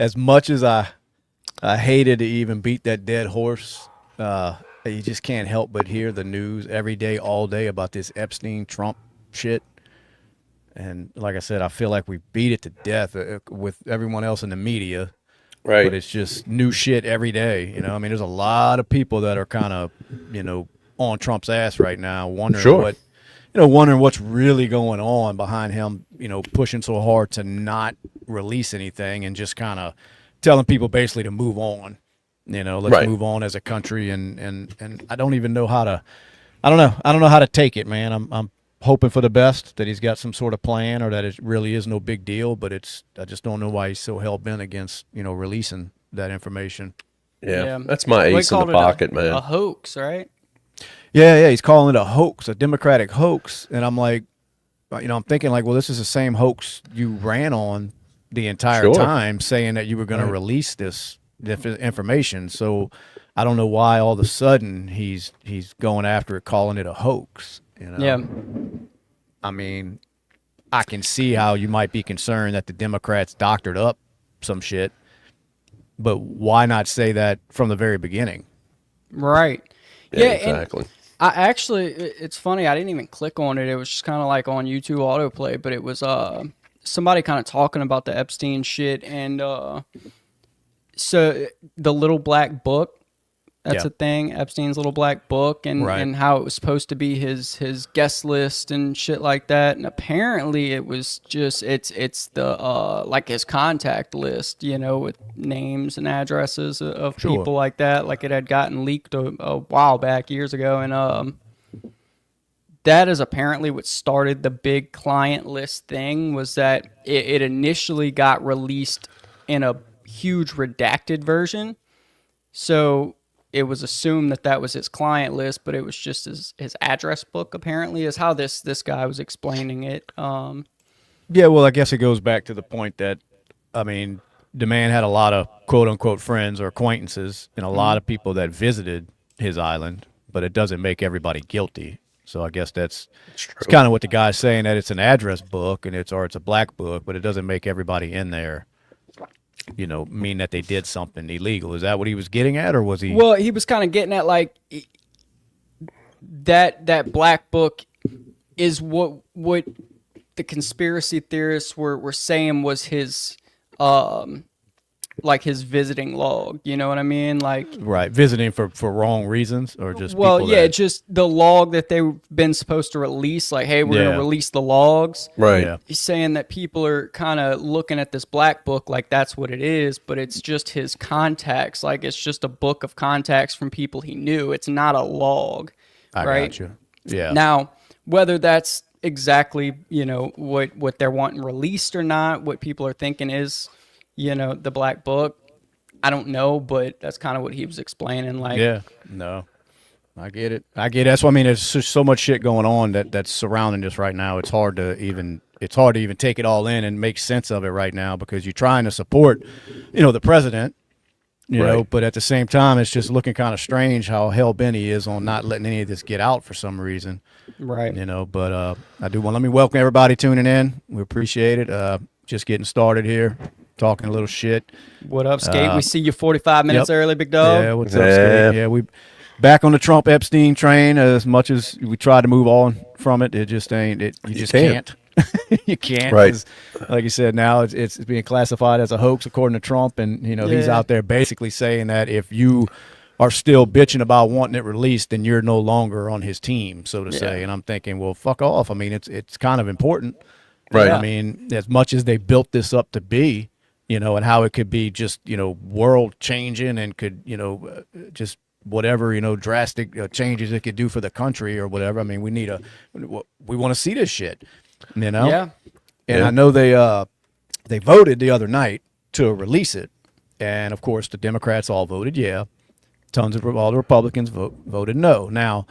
as much as I hated to even beat that dead horse, you just can't help but hear the news every day, all day about this Epstein Trump shit. And like I said, I feel like we beat it to death with everyone else in the media. Right. But it's just new shit every day. You know, I mean, there's a lot of people that are kind of, on Trump's ass right now, wondering wondering what's really going on behind him, pushing so hard to not release anything and just kind of telling people basically to move on. Let's move on as a country. And I don't even know how to, I don't know. I don't know how to take it, man. I'm hoping for the best, that he's got some sort of plan, or that it really is no big deal, but I just don't know why he's so hell-bent against, releasing that information. Yeah. That's my ace in the pocket, man. A hoax, right? Yeah, he's calling it a hoax, a Democratic hoax, and I'm like, I'm thinking like, well, this is the same hoax you ran on the entire time, saying that you were going to release this information. So I don't know why all of a sudden he's going after it, calling it a hoax. Yeah. I mean, I can see how you might be concerned that the Democrats doctored up some shit, but why not say that from the very beginning? Right. Yeah, exactly. It's funny, I didn't even click on it. It was just kind of like on YouTube autoplay, but it was somebody kind of talking about the Epstein shit, and so the little black book. That's a thing, Epstein's little black book, and how it was supposed to be his guest list and shit like that. And apparently it was just, it's the, like his contact list, with names and addresses of people like that. Like it had gotten leaked a while back, years ago. And that is apparently what started the big client list thing, was that it initially got released in a huge redacted version. So it was assumed that was his client list, but it was just his address book, apparently, is how this guy was explaining it. Yeah, well, I guess it goes back to the point that, I mean, the man had a lot of quote-unquote friends or acquaintances and a lot of people that visited his island, but it doesn't make everybody guilty. So I guess it's kind of what the guy's saying, that it's an address book and it's a black book, but it doesn't make everybody in there mean that they did something illegal. Is that what he was getting at, or was he? Well, he was kind of getting at like that black book is what the conspiracy theorists were saying was his like his visiting log. You know what I mean? Like visiting for wrong reasons, or just just the log that they've been supposed to release. Like, hey, we're gonna release the logs. Right. Yeah. He's saying that people are kind of looking at this black book like that's what it is, but it's just his contacts. Like it's just a book of contacts from people he knew. It's not a log. I got you. Yeah. Now, whether that's exactly what they're wanting released or not, what people are thinking is, the black book, I don't know, but that's kind of what he was explaining. Like, yeah, no, I get it. That's what I mean. There's just so much shit going on that's surrounding this right now. It's hard to even take it all in and make sense of it right now, because you're trying to support, the president, but at the same time, it's just looking kind of strange how hell-bent he is on not letting any of this get out for some reason. Right. But I do want, let me welcome everybody tuning in. We appreciate it. Just getting started here. Talking a little shit. What up, Skate? We see you 45 minutes early, big dog. Yeah, what's up, Skate? Yeah, we back on the Trump Epstein train. As much as we try to move on from it, it just ain't. You just can't. You can't. Right. Like you said, now it's being classified as a hoax according to Trump, and he's out there basically saying that if you are still bitching about wanting it released, then you're no longer on his team, so to say. And I'm thinking, well, fuck off. I mean, it's kind of important. Right. I mean, as much as they built this up to be, and how it could be just, world changing and could, just whatever, drastic changes it could do for the country or whatever. I mean, we want to see this shit, Yeah. And I know they voted the other night to release it. And of course the Democrats all voted all the Republicans voted no. Now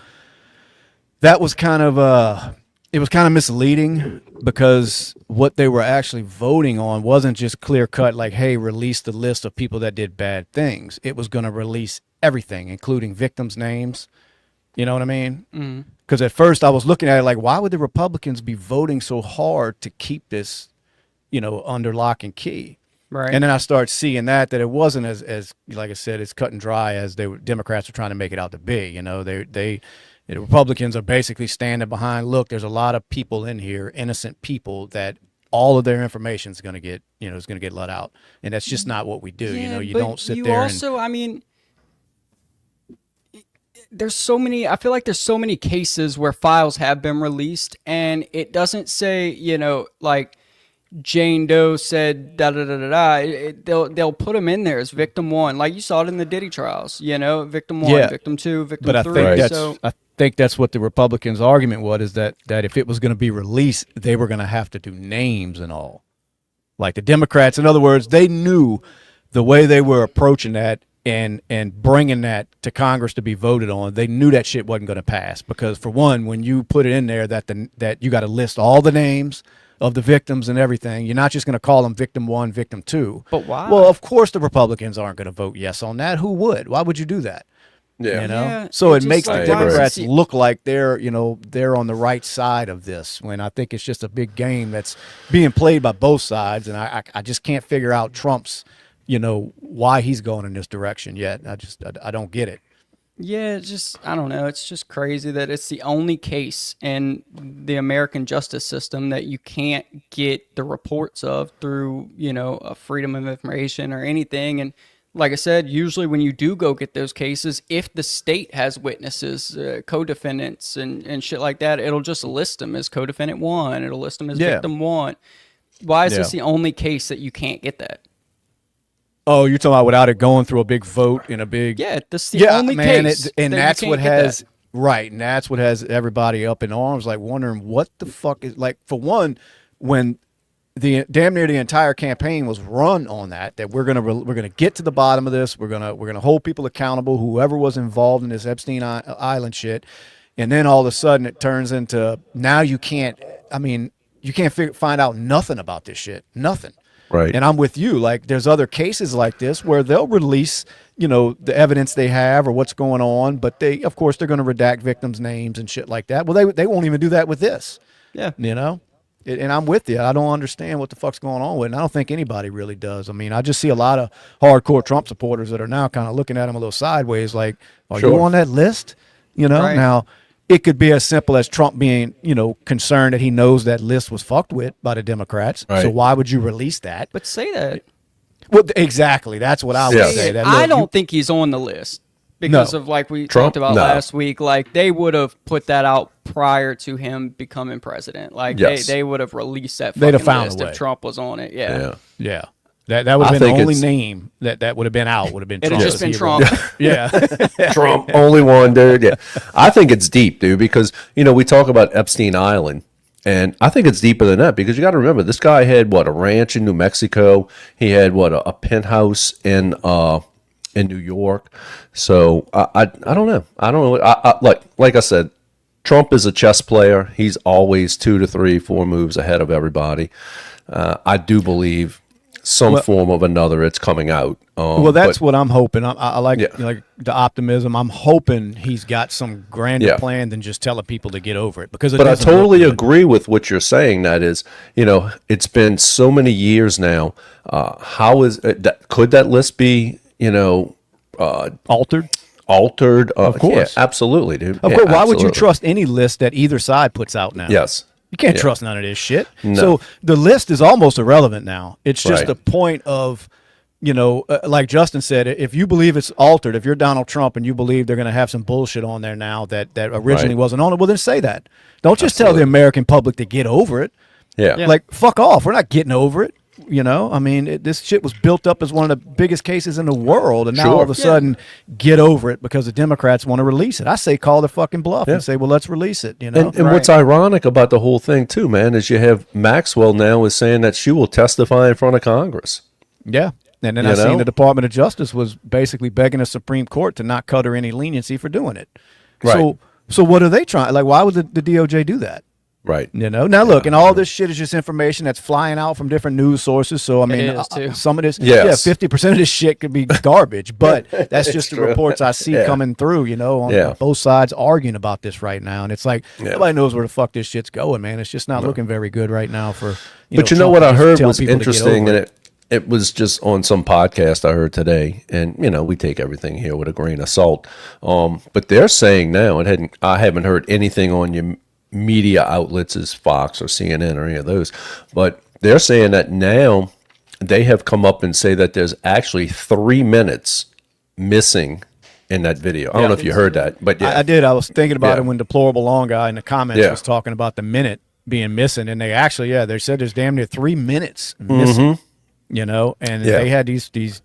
that was kind of it was kind of misleading, because what they were actually voting on wasn't just clear cut, like, hey, release the list of people that did bad things. It was going to release everything, including victims' names. You know what I mean? Because at first I was looking at it like, why would the Republicans be voting so hard to keep this, under lock and key? Right. And then I start seeing that it wasn't as like I said, as cut and dry as Democrats were trying to make it out to be. You know, the Republicans are basically standing behind, look, there's a lot of people in here, innocent people, that all of their information is going to get, is going to get let out. And that's just not what we do. Yeah, You don't sit there I mean, there's so many, I feel like there's so many cases where files have been released and it doesn't say, like Jane Doe said da da da da da. They'll put them in there as victim 1, like you saw it in the Diddy trials. Victim 1, victim 2, victim 3. I think that's what the Republicans' argument was, is that if it was going to be released, they were going to have to do names and all. Like the Democrats, in other words, they knew the way they were approaching that and bringing that to Congress to be voted on. They knew that shit wasn't going to pass because, for one, when you put it in there that you got to list all the names of the victims and everything, you're not just going to call them victim 1, victim 2. But why? Well, of course the Republicans aren't going to vote yes on that. Who would? Why would you do that? Yeah. So it makes the Democrats look like they're on the right side of this, when I think it's just a big game that's being played by both sides. And I just can't figure out Trump's, why he's going in this direction yet. I don't get it. Yeah, I don't know. It's just crazy that it's the only case in the American justice system that you can't get the reports of through, a freedom of information or anything. And like I said, usually when you do go get those cases, if the state has witnesses, co-defendants and shit like that, it'll just list them as co-defendant 1. It'll list them as victim 1. Why is this the only case that you can't get that? Oh, you're talking about without it going through a big vote in a big... Yeah, this is the only case. And that's what has... Right, and that's what has everybody up in arms, like wondering what the fuck is... Like, for one, when the damn near the entire campaign was run on that we're gonna get to the bottom of this, we're gonna hold people accountable, whoever was involved in this Epstein Island shit, and then all of a sudden it turns into, now you can't find out nothing about this shit, nothing. Right. And I'm with you. Like, there's other cases like this where they'll release, the evidence they have or what's going on, but of course, they're going to redact victims' names and shit like that. Well, they won't even do that with this. Yeah. And I'm with you. I don't understand what the fuck's going on with it. And I don't think anybody really does. I mean, I just see a lot of hardcore Trump supporters that are now kind of looking at him a little sideways, like, are you on that list? Right. Now, it could be as simple as Trump being, concerned that he knows that list was fucked with by the Democrats. Right. So why would you release that? But say that. Well, exactly. That's what I would say. I don't think he's on the list because of, like we talked about last week. Like, they would have put that out prior to him becoming president. Like, they would have released that fucking list if Trump was on it. Yeah. That would have been the only name that would have been out. Would have been Trump. It would have just been Trump. Yeah. Trump, only one, dude. Yeah. I think it's deep, dude, because, we talk about Epstein Island, and I think it's deeper than that, because you got to remember, this guy had, a ranch in New Mexico. He had, a penthouse in New York. So I don't know. I don't know. Like I said, Trump is a chess player. He's always 2 to 3, 4 moves ahead of everybody. I do believe some form of another it's coming out. That's what I'm hoping. I like the optimism. I'm hoping he's got some grander plan than just telling people to get over it. But I totally agree with what you're saying. That is, it's been so many years now. How is that? Could that list be, altered? Of course, absolutely, dude. Of course. Why would you trust any list that either side puts out now? Yes. You can't trust none of this shit. No. So the list is almost irrelevant now. It's just a point of, like Justin said, if you believe it's altered, if you're Donald Trump and you believe they're going to have some bullshit on there now that originally wasn't on it, well, then say that. Don't just tell the American public to get over it. Yeah. Like, fuck off. We're not getting over it. I mean, this shit was built up as one of the biggest cases in the world, and now all of a sudden, get over it because the Democrats want to release it. I say call the fucking bluff and say, well, let's release it. And what's ironic about the whole thing too, man, is you have Maxwell now is saying that she will testify in front of Congress. Yeah. And then I seen the Department of Justice was basically begging the Supreme Court to not cut her any leniency for doing it. Right. So what are they trying? Like, why would the DOJ do that? Right. Now look, and all this shit is just information that's flying out from different news sources. So I mean, some of this, 50% of this shit could be garbage, but that's just the reports I see coming through. On both sides arguing about this right now, and it's like nobody knows where the fuck this shit's going, man. It's just not looking very good right now for. But you know what I heard was interesting, and it was just on some podcast I heard today, and we take everything here with a grain of salt. But they're saying now, I haven't heard anything on your media outlets as Fox or CNN or any of those, but they're saying that now they have come up and say that there's actually 3 minutes missing in that video. I don't know if you heard that, but yeah, I did. I was thinking about it when Deplorable Long Guy in the comments was talking about the minute being missing, and they actually, they said there's damn near 3 minutes missing. And they had these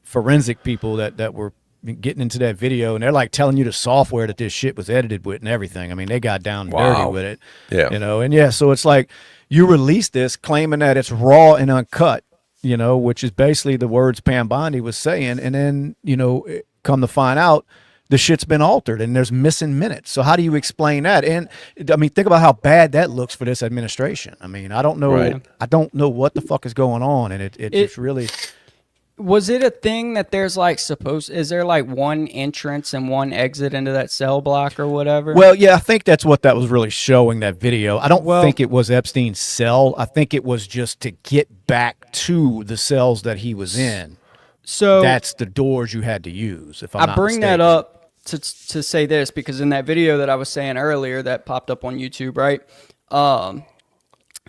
forensic people that were getting into that video, and they're like telling you the software that this shit was edited with and everything. I mean, they got down and dirty with it. Yeah. So it's like you release this claiming that it's raw and uncut, which is basically the words Pam Bondi was saying, and then come to find out the shit's been altered and there's missing minutes. So how do you explain that? And I mean, think about how bad that looks for this administration. I mean, I don't know. Right. I don't know what the fuck is going on. And it's really. Was it a thing that there's like is there like one entrance and one exit into that cell block or whatever? Well, yeah, I think that's what that was really showing, that video. I don't think it was Epstein's cell. I think it was just to get back to the cells that he was in. So that's the doors you had to use. If I'm not bring mistaken. that up to say this, because in that video that I was saying earlier that popped up on YouTube, right?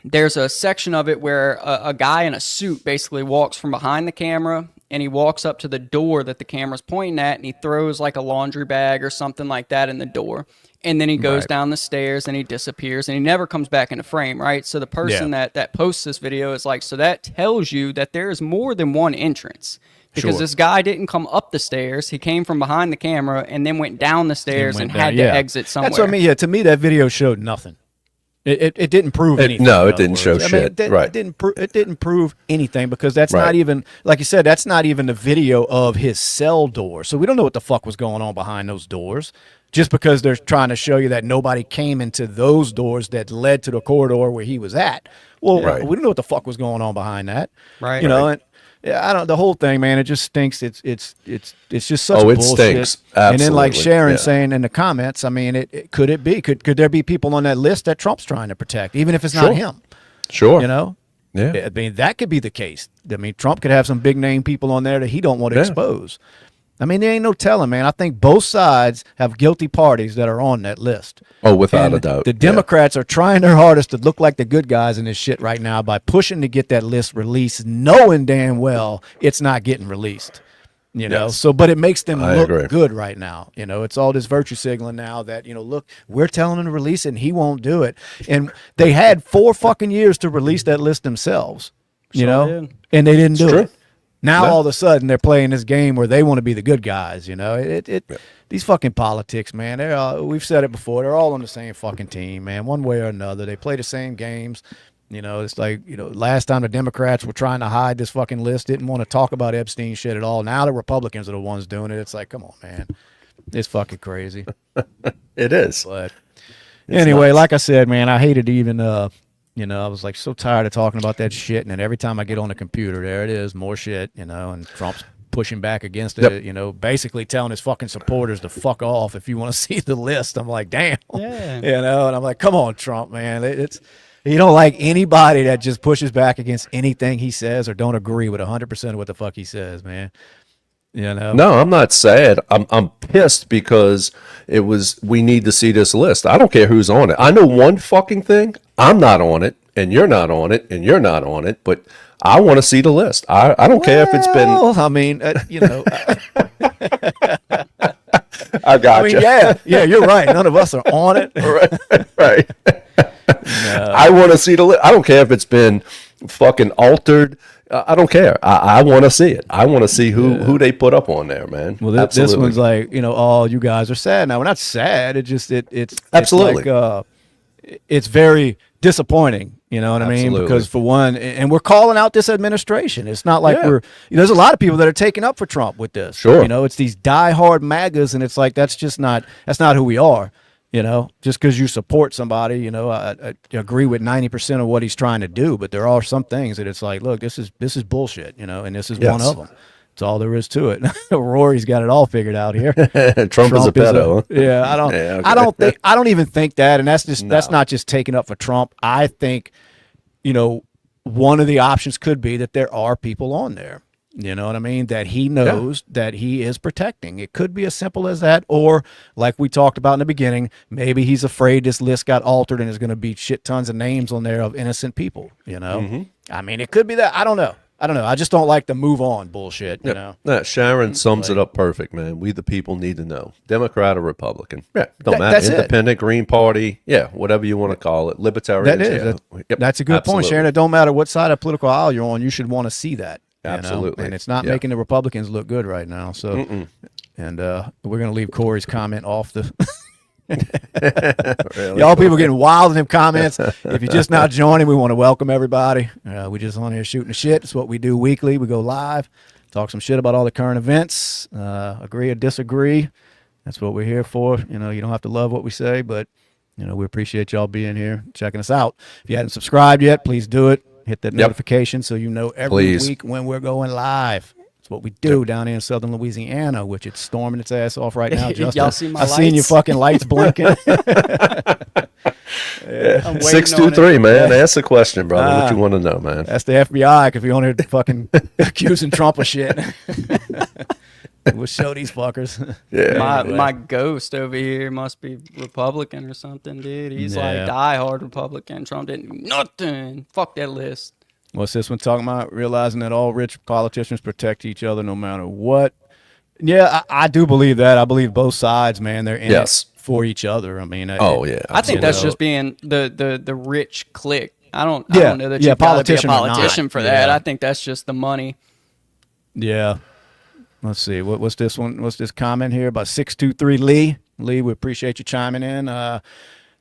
There's a section of it where a guy in a suit basically walks from behind the camera, and he walks up to the door that the camera's pointing at, and he throws like a laundry bag or something like that in the door. And then he goes down the stairs and he disappears, and he never comes back into frame, right? So the person that posts this video is like, so that tells you that there is more than one entrance. Because this guy didn't come up the stairs. He came from behind the camera and then went down the stairs and had to exit somewhere. That's what I mean. Yeah, to me, that video showed nothing. It didn't prove anything. No, it didn't show shit. Right. It didn't prove anything, because that's not even, like you said, that's not even the video of his cell door. So we don't know what the fuck was going on behind those doors. Just because they're trying to show you that nobody came into those doors that led to the corridor where he was at. Well, we don't know what the fuck was going on behind that. Right. And I don't. The whole thing, man, it just stinks. It's just such bullshit. Stinks. Absolutely. And then, like Sharon saying in the comments, I mean, could it be? Could there be people on that list that Trump's trying to protect, even if it's not him? Sure. Yeah. I mean, that could be the case. I mean, Trump could have some big name people on there that he don't want to expose. I mean, there ain't no telling, man. I think both sides have guilty parties that are on that list. Oh, without a doubt. The Democrats are trying their hardest to look like the good guys in this shit right now by pushing to get that list released, knowing damn well it's not getting released. So, but it makes them look good right now. It's all this virtue signaling now that, look, we're telling him to release it and he won't do it. And they had 4 fucking years to release that list themselves, and they didn't do it. Now all of a sudden they're playing this game where they want to be the good guys. These fucking politics, man. We've said it before. They're all on the same fucking team, man. One way or another, they play the same games. It's like last time the Democrats were trying to hide this fucking list, didn't want to talk about Epstein shit at all. Now the Republicans are the ones doing it. It's like, come on, man. It's fucking crazy. It is. But anyway, nuts. Like I said, man, I hated to even. I was like so tired of talking about that shit, and then every time I get on the computer, there it is, more shit, and Trump's pushing back against it, basically telling his fucking supporters to fuck off if you want to see the list. I'm like, damn, and I'm like, come on, Trump, man, you don't like anybody that just pushes back against anything he says or don't agree with 100% of what the fuck he says, man. No, I'm not sad. I'm pissed because we need to see this list. I don't care who's on it. I know one fucking thing. I'm not on it, and you're not on it, and you're not on it, but I want to see the list. I don't care if it's been. I mean, I got you. Yeah, you're right. None of us are on it. Right. No. I want to see the list. I don't care if it's been fucking altered. I don't care. I want to see it. I want to see who they put up on there, man. Well, this one's like, oh, you guys are sad now. We're not sad. It's absolutely. It's like, it's very disappointing. You know what I mean? Because for one, and we're calling out this administration. It's not like there's a lot of people that are taking up for Trump with this. Sure. It's these diehard MAGAs, and it's like that's not who we are. Just because you support somebody, I agree with 90% of what he's trying to do, but there are some things that it's like, look, this is bullshit, and this is one of them. That's all there is to it. Rory's got it all figured out here. Trump is a pedo. I don't even think that, and that's not just taking up for Trump. I think, one of the options could be that there are people on there. You know what I mean? That he knows that he is protecting. It could be as simple as that. Or like we talked about in the beginning, maybe he's afraid this list got altered and there's going to be shit tons of names on there of innocent people, you know? I mean, it could be that. I don't know. I just don't like the move on bullshit, you know? Sharon sums it up perfect, man. We the people need to know. Democrat or Republican. Yeah, don't matter. That's Independent, Green Party. Yeah, whatever you want to call it. Libertarian. That is. That's a good point, Sharon. It don't matter what side of political aisle you're on. You should want to see that. Absolutely. And it's not making the Republicans look good right now. So, and we're going to leave Corey's comment off the. Really? Y'all people getting wild in them comments. If you're just now joining, we want to welcome everybody. We just on here shooting the shit. It's what we do weekly. We go live, talk some shit about all the current events, agree or disagree. That's what we're here for. You know, you don't have to love what we say, but, you know, we appreciate y'all being here, checking us out. If you hadn't subscribed yet, please do it. Hit that notification so you know every week when we're going live. It's what we do down here in southern Louisiana, which it's storming its ass off right now. Justin, y'all see my I seen your fucking lights blinking. 623, man. Ask the question, brother. What you want to know, man? That's the FBI if you're on here fucking accusing Trump of shit. We'll show these fuckers. Yeah. My ghost over here must be Republican or something, dude. He's like diehard Republican. Trump didn't do nothing. Fuck that list. What's this one talking about? Realizing that all rich politicians protect each other no matter what. Yeah, I do believe that. I believe both sides, man. They're in it for each other. I mean, I think that's just being the rich clique. I don't know that you gotta be a politician for that. I think that's just the money. Yeah. Let's see. What's this one? What's this comment here about 623 Lee? Lee, we appreciate you chiming in.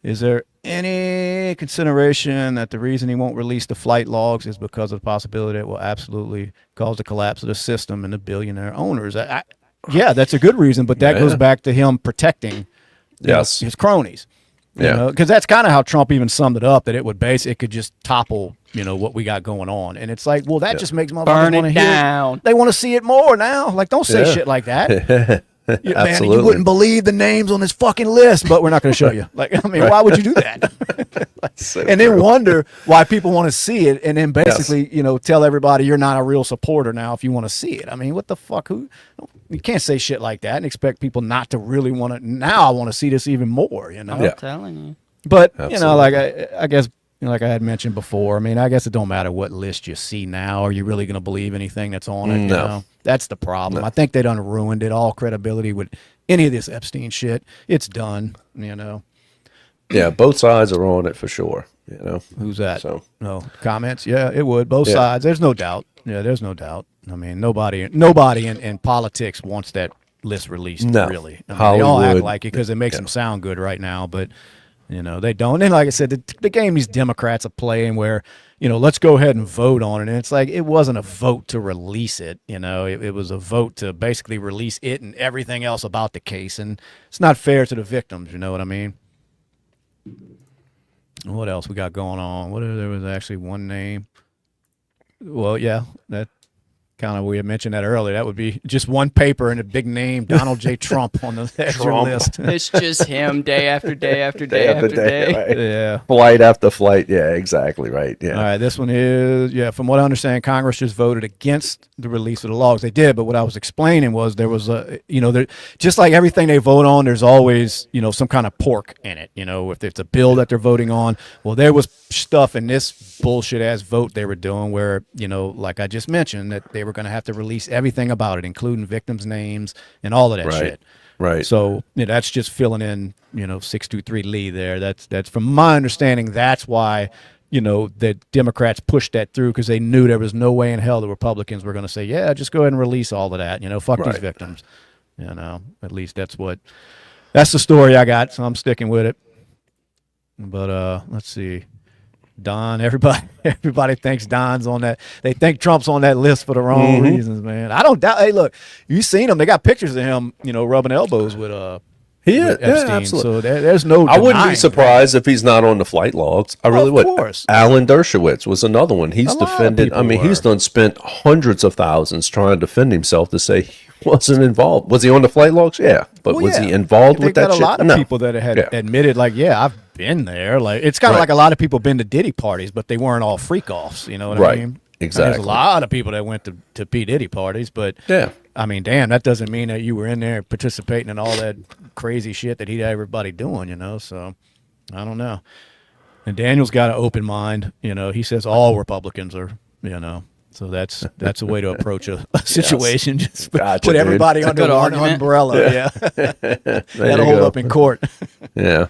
Is there any consideration that the reason he won't release the flight logs is because of the possibility it will absolutely cause the collapse of the system and the billionaire owners? Yeah, that's a good reason, but that goes back to him protecting his cronies. You because that's kind of how Trump even summed it up, that it could just topple, what we got going on. And it's like, well, that just makes motherfuckers want to hear it. They want to see it more now. Like, don't say shit like that. Man, you wouldn't believe the names on this fucking list, but we're not going to show you. Like, I mean, why would you do that? And then wonder why people want to see it, and then basically, tell everybody you're not a real supporter now if you want to see it. I mean, what the fuck? You can't say shit like that and expect people not to really want to. Now I want to see this even more. I'm telling you. But like I guess. Like I had mentioned before, I mean, I guess it don't matter what list you see now. Are you really going to believe anything that's on it? No. That's the problem. I think they done ruined it, all credibility with any of this Epstein shit. It's done, Yeah, both sides are on it for sure, Who's that? So. No comments? Yeah, it would. Both sides. There's no doubt. Yeah, there's no doubt. I mean, nobody in politics wants that list released, really. I mean, they all act like it because it makes them sound good right now, but... they don't. And like I said, the game these Democrats are playing where, let's go ahead and vote on it. And it's like, it wasn't a vote to release it. It was a vote to basically release it and everything else about the case. And it's not fair to the victims. You know what I mean? What else we got going on? There was actually one name. Well, yeah, that kind of, we had mentioned that earlier. That would be just one paper and a big name, Donald J. Trump on the extra list. It's just him day after day after day after day. Right? Yeah. Flight after flight. Yeah, exactly right. Yeah. All right. This one is, from what I understand, Congress just voted against the release of the logs. They did, but what I was explaining was there was just like everything they vote on, there's always, some kind of pork in it. If it's a bill that they're voting on, well, there was stuff in this bullshit ass vote they were doing where, like I just mentioned, that they were going to have to release everything about it, including victims' names and all of that shit. Right. So that's just filling in, 623 Lee there. That's from my understanding. That's why, the Democrats pushed that through because they knew there was no way in hell the Republicans were going to say, yeah, just go ahead and release all of that. Fuck these victims. At least that's the story I got. So I'm sticking with it. But let's see. Don, everybody thinks Don's on that. They think Trump's on that list for the wrong reasons, man. I don't doubt. Hey, look, you seen him? They got pictures of him, rubbing elbows with with Epstein. Yeah, absolutely. So there's no. I wouldn't be surprised if he's not on the flight logs. I really would. Of course. Alan Dershowitz was another one. He's defended. I mean, he's spent hundreds of thousands trying to defend himself to say he wasn't involved. Was he on the flight logs? Yeah, but was he involved with that shit? A lot of people that had admitted, like, been there. Like it's kind of like a lot of people been to Diddy parties, but they weren't all freak offs. You know what I mean? Exactly. There's a lot of people that went to P. Diddy parties, but I mean, damn, that doesn't mean that you were in there participating in all that crazy shit that he had everybody doing, you know? So I don't know. And Daniel's got an open mind, you know. He says all Republicans are, you know. So that's a way to approach a situation. Yes. Just put everybody under one umbrella. Yeah. That'll hold up in court. Yeah.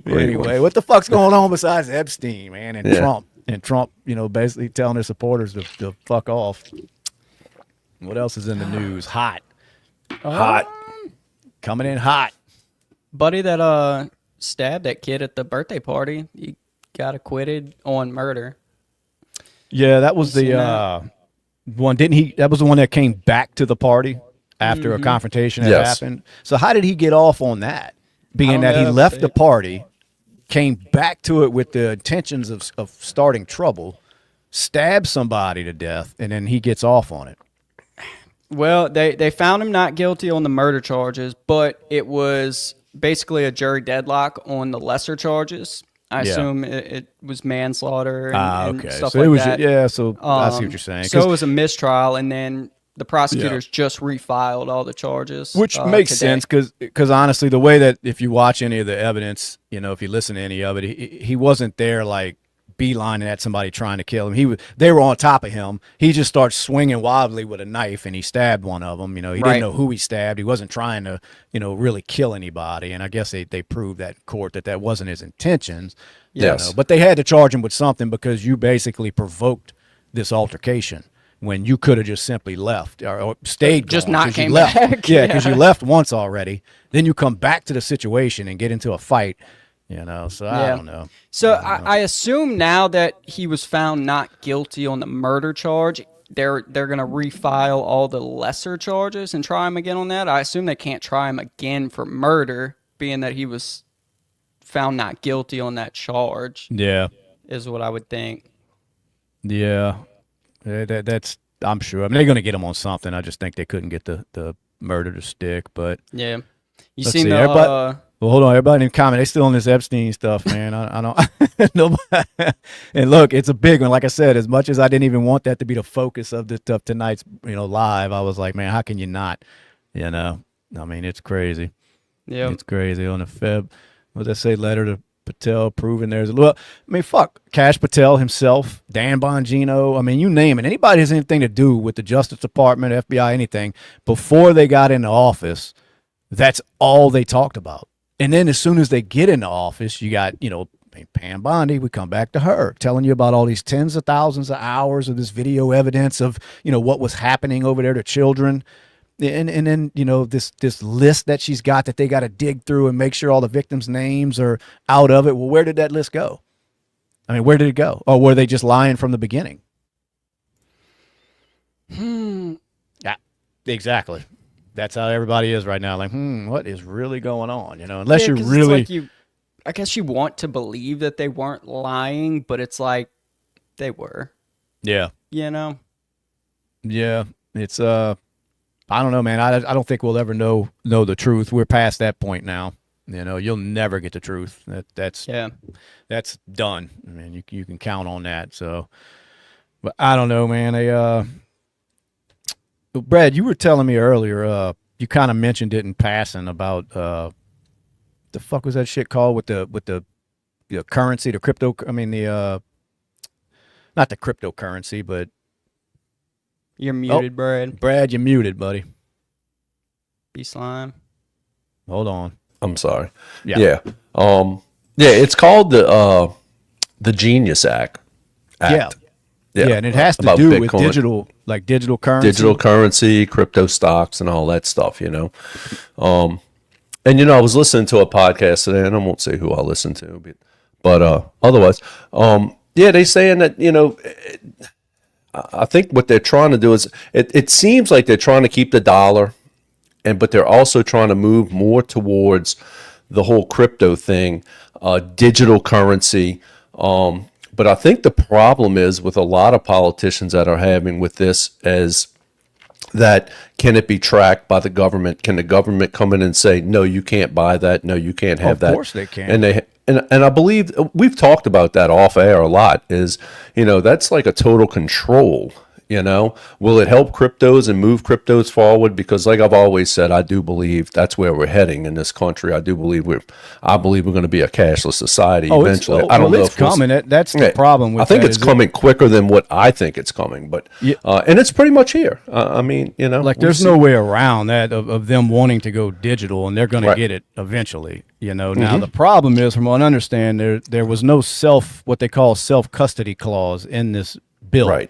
Anyway, what the fuck's going on besides Epstein, man, and Trump? And Trump, you know, basically telling his supporters to fuck off. What else is in the news? Hot. Coming in hot. Buddy that stabbed that kid at the birthday party, he got acquitted on murder. Yeah, that was the one. Didn't he? That was the one that came back to the party after a confrontation had happened. So how did he get off on that? Being that he left the party, came back to it with the intentions of starting trouble, stabbed somebody to death, and then he gets off on it. Well, they found him not guilty on the murder charges, but it was basically a jury deadlock on the lesser charges. I assume it was manslaughter and stuff so like it was, that. Yeah, so I see what you're saying. So it was a mistrial, and then the prosecutors just refiled all the charges. Which makes sense, because honestly, the way that if you watch any of the evidence, you know, if you listen to any of it, he wasn't there like beelining at somebody trying to kill him. They were on top of him. He just starts swinging wildly with a knife, and he stabbed one of them. You know, he didn't know who he stabbed. He wasn't trying to, you know, really kill anybody. And I guess they proved that in court that wasn't his intentions. Yes. You know? But they had to charge him with something because you basically provoked this altercation when you could have just simply left or stayed just going, not came left. back. Yeah, because you left once already. Then you come back to the situation and get into a fight. You know, so I don't know. So I assume now that he was found not guilty on the murder charge, they're going to refile all the lesser charges and try him again on that. I assume they can't try him again for murder, being that he was found not guilty on that charge. Yeah, is what I would think. Yeah, that's I'm sure. I mean, they're going to get him on something. I just think they couldn't get the murder to stick. But yeah, you let's seen see, the. everybody, well, hold on, everybody in comment. They still on this Epstein stuff, man. I don't. Nobody. And look, it's a big one. Like I said, as much as I didn't even want that to be the focus of tonight's, you know, live, I was like, man, how can you not? You know, I mean, it's crazy. Yeah, it's crazy. On the Feb, what did I say? Letter to Patel proving there's a well. I mean, fuck, Cash Patel himself, Dan Bongino. I mean, you name it. Anybody has anything to do with the Justice Department, FBI, anything before they got into office, that's all they talked about. And then as soon as they get into office, you got, you know, Pam Bondi, we come back to her telling you about all these tens of thousands of hours of this video evidence of, you know, what was happening over there to children. And then, you know, this list that she's got that they got to dig through and make sure all the victims' names are out of it. Well, where did that list go? I mean, where did it go? Or were they just lying from the beginning? Yeah, exactly. That's how everybody is right now. Like, what is really going on? You know, unless you're really. Like I guess you want to believe that they weren't lying, but it's like they were. Yeah. You know? Yeah. It's, I don't know, man. I don't think we'll ever know the truth. We're past that point now. You know, you'll never get the truth. That's done. I mean, you can count on that. So, but I don't know, man. Brad, you were telling me earlier, you kind of mentioned it in passing about the fuck was that shit called with the currency, the crypto. I mean not the cryptocurrency, but you're muted, Brad. Brad, you're muted, buddy. Be slime. Hold on. I'm sorry. Yeah. It's called the Genius Act. Yeah, and it has to do Bitcoin. With digital currency. Digital currency, crypto stocks, and all that stuff, you know. And, you know, I was listening to a podcast today, and I won't say who I listened to, but otherwise, they saying that, you know, I think what they're trying to do is, it seems like they're trying to keep the dollar, but they're also trying to move more towards the whole crypto thing, digital currency, but I think the problem is with a lot of politicians that are having with this as that can it be tracked by the government? Can the government come in and say, no, you can't buy that, no, you can't have that? Of course they can. And I believe we've talked about that off air a lot, is, that's like a total control. Will it help cryptos and move cryptos forward? Because like I've always said, I do believe that's where we're heading in this country. I believe we're going to be a cashless society eventually. I don't know if it's coming. That's the problem with I think it's coming quicker than what I think it's coming, but and it's pretty much here. I mean, like there's no way around that of them wanting to go digital, and they're going to get it eventually. Now the problem is, from what I understand, there was no what they call self custody clause in this bill. Right.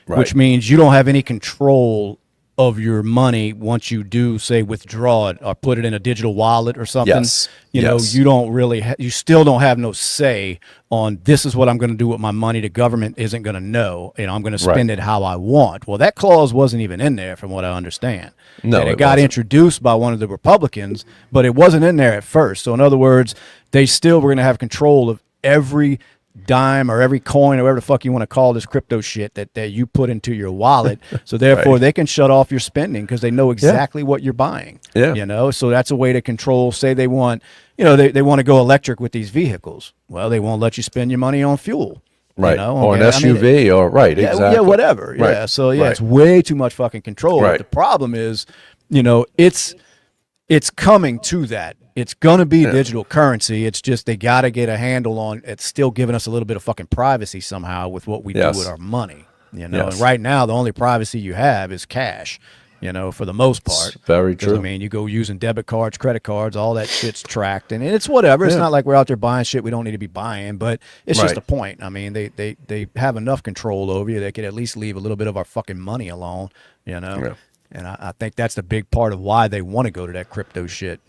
Which means you don't have any control of your money once you do, say, withdraw it or put it in a digital wallet or something. Yes. You don't really, you still don't have no say on this is what I'm going to do with my money. The government isn't going to know. I'm going to spend it how I want. Well, that clause wasn't even in there, from what I understand. No, and it got introduced by one of the Republicans, but it wasn't in there at first. So in other words, they still were going to have control of every dime or every coin or whatever the fuck you want to call this crypto shit that you put into your wallet. So therefore they can shut off your spending because they know exactly what you're buying. So that's a way to control. Say they want, they want to go electric with these vehicles. Well, they won't let you spend your money on fuel. Right. Or an SUV or exactly. Yeah, whatever. Right. Yeah. So it's way too much fucking control. Right. The problem is, it's coming to that. It's going to be digital currency. It's just they got to get a handle on it's still giving us a little bit of fucking privacy somehow with what we do with our money. And right now, the only privacy you have is cash, for the most part. It's very true. I mean, you go using debit cards, credit cards, all that shit's tracked. And it's whatever. It's not like we're out there buying shit we don't need to be buying, but it's just a point. I mean, they have enough control over you. They could at least leave a little bit of our fucking money alone, And I think that's the big part of why they want to go to that crypto shit,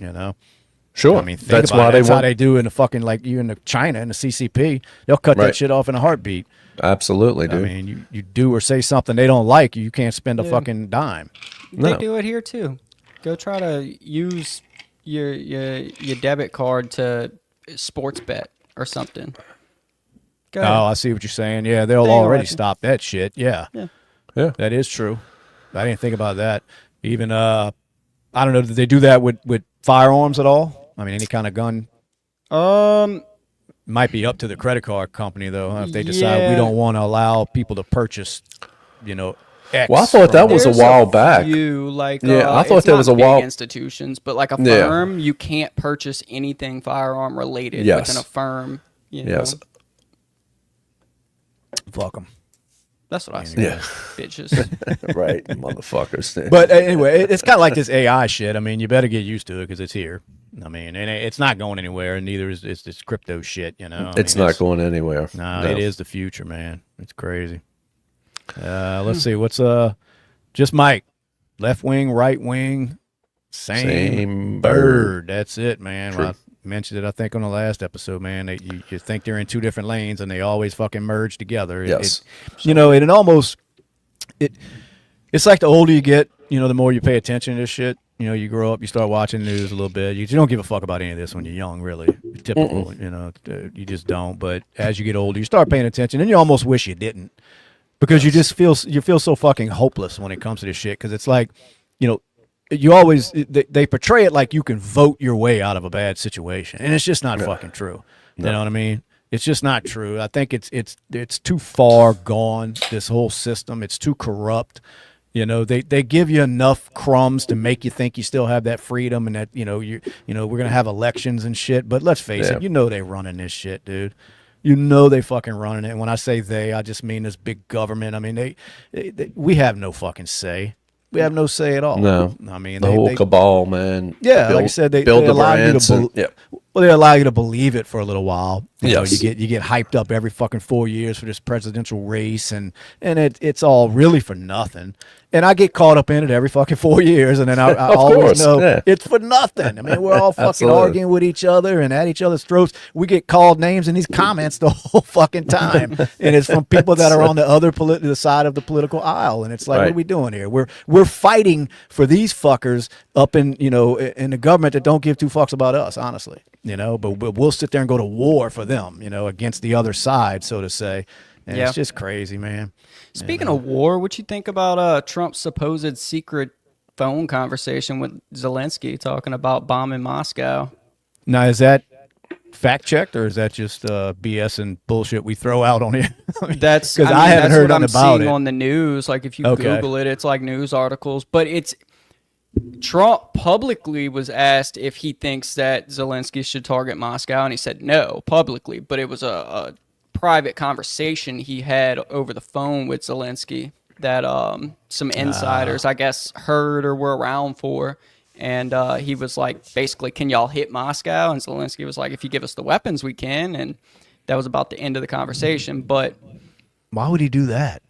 Sure. I mean, that's why that's how they do in the fucking, like you in the China and the CCP. They'll cut that shit off in a heartbeat. Absolutely, dude. I mean, you do or say something they don't like, you can't spend a fucking dime. They do it here too. Go try to use your debit card to sports bet or something. Oh, I see what you're saying. Yeah, they'll already stop that shit. Yeah. That is true. I didn't think about that. Even I don't know. Did they do that with firearms at all? I mean, any kind of gun? Might be up to the credit card company though. If they decide we don't want to allow people to purchase, X. Well, I thought that was a while back. I thought there was a while. Institutions, but like a firm, you can't purchase anything firearm related within a firm. Yes. Fuck them. That's what I say. Yeah. Bitches. Right, motherfuckers. But anyway, it's kind of like this AI shit. I mean, you better get used to it because it's here. I mean, and it's not going anywhere, and neither is this crypto shit, It's not going anywhere. No, it is the future, man. It's crazy. Let's see. What's just Mike. Left wing, right wing, same bird. That's it, man. Well, I mentioned it, I think, on the last episode, man. You think they're in two different lanes, and they always fucking merge together. Yes. It almost it's like the older you get, the more you pay attention to this shit. You grow up, you start watching the news a little bit. You don't give a fuck about any of this when you're young, really. Typical, you just don't. But as you get older, you start paying attention, and you almost wish you didn't, because you feel so fucking hopeless when it comes to this shit. Because it's like, you always they portray it like you can vote your way out of a bad situation, and it's just not fucking true. You know what I mean? It's just not true. I think it's too far gone. This whole system, it's too corrupt. They give you enough crumbs to make you think you still have that freedom, and that we're gonna have elections and shit. But let's face it, they running this shit, dude. They fucking running it. And when I say they, I just mean this big government. I mean, we have no fucking say. We have no say at all. No, I mean the whole cabal, man. Yeah, like I said, they allow you to. Well, they allow you to believe it for a little while. You get hyped up every fucking 4 years for this presidential race, and it's all really for nothing. And I get caught up in it every fucking 4 years, and then I always know it's for nothing. I mean, we're all fucking arguing with each other and at each other's throats. We get called names in these comments the whole fucking time, and it's from people that are on the other the side of the political aisle. And it's like, what are we doing here? We're fighting for these fuckers up in in the government that don't give two fucks about us, honestly. But we'll sit there and go to war for them, against the other side, so to say. And Yeah. it's just crazy, man. Speaking of war, what you think about Trump's supposed secret phone conversation with Zelensky talking about bombing Moscow? Now, is that fact checked or is that just BS and bullshit we throw out on here? That's because I haven't that's heard what I'm nothing about seeing it. on the news. Like if you Okay. Google it, it's like news articles. But it's Trump publicly was asked if he thinks that Zelensky should target Moscow, and he said no publicly. But it was a private conversation he had over the phone with Zelensky that some insiders, I guess, heard or were around for. And he was like, basically, can y'all hit Moscow? And Zelensky was like, if you give us the weapons, we can. And that was about the end of the conversation. But Why would he do that?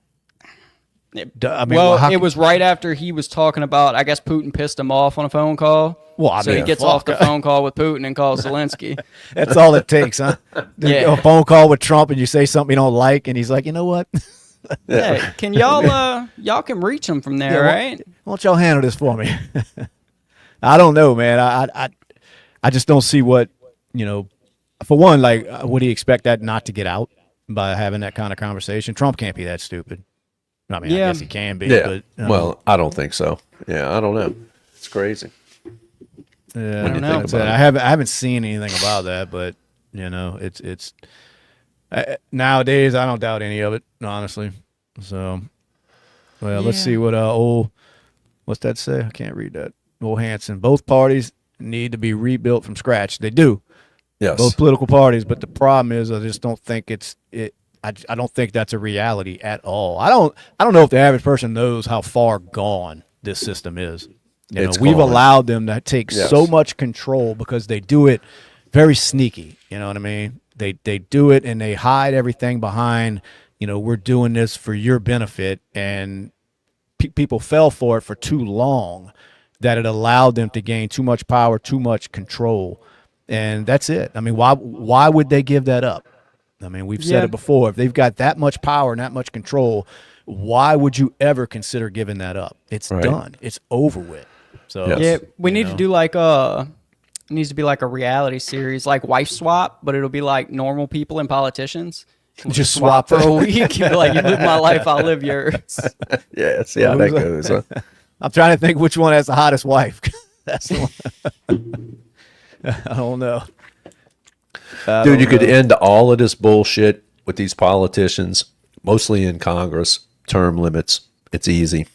it was right after he was talking about, I guess Putin pissed him off on a phone call. Well, so he gets off the phone call with Putin and calls Zelensky. That's all it takes, huh? Yeah. A phone call with Trump and you say something you don't like, and he's like, you know what? Yeah, can y'all can reach him from there, Yeah, right? Why don't y'all handle this for me? I don't know, man. I just don't see what, for one, like, would he expect that not to get out by having that kind of conversation? Trump can't be that stupid. I mean, Yeah. I guess he can be. Yeah. But, Well, I don't think so. Yeah, I don't know. It's crazy. yeah, When you know. think about it. I haven't seen anything about that, but it's nowadays I don't doubt any of it, honestly. So, well, let's Yeah. see what what's that say? I can't read that. Old Hanson. Both parties need to be rebuilt from scratch. They do. Yes. Both political parties, but the problem is I just don't think I don't think that's a reality at all. I don't know if the average person knows how far gone this system is. It's We've gone. allowed them to take Yes. so much control because they do it very sneaky. You know what I mean? They do it and they hide everything behind, we're doing this for your benefit, and people fell for it for too long that it allowed them to gain too much power, too much control. And that's it. I mean, why would they give that up? I mean, we've said Yeah. it before. If they've got that much power and that much control, why would you ever consider giving that up? It's Right. done. It's over with. So Yes. Yeah, we need to do like it needs to be like a reality series, like Wife Swap, but it'll be like normal people and politicians. We'll Just swap for a week. Like you live my life, I'll live yours. Yeah, see how that goes. Huh? I'm trying to think which one has the hottest wife. That's the one. I don't know. Dude, you could end all of this bullshit with these politicians, mostly in Congress, term limits. It's easy.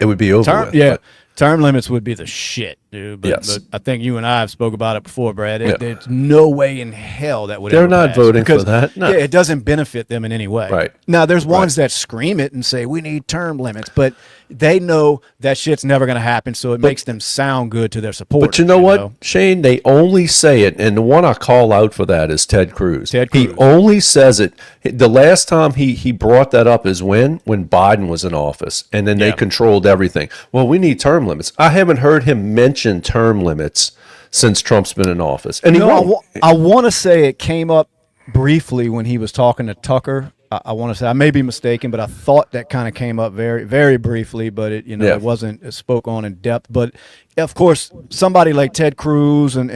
It would be over with. Yeah. but- Term limits would be the shit, dude. But, Yes. but I think you and I have spoke about it before, Brad. Yeah. There's no way in hell that would They're ever not pass voting for because, that. No. Yeah, it doesn't benefit them in any way. Right. Now, there's ones that scream it and say, we need term limits, but they know that shit's never going to happen, so it makes them sound good to their supporters. But you know what, Shane? They only say it, and the one I call out for that is Ted Cruz. Ted He Cruz. only says it. The last time he brought that up is when Biden was in office, and then they Yeah. controlled everything. Well, we need term limits. I haven't heard him mention term limits since Trump's been in office, and he won't. I want to say it came up briefly when he was talking to Tucker. I want to say, I may be mistaken, but I thought that kind of came up very, very briefly, but Yeah. it wasn't spoke on in depth. But of course, somebody like Ted Cruz and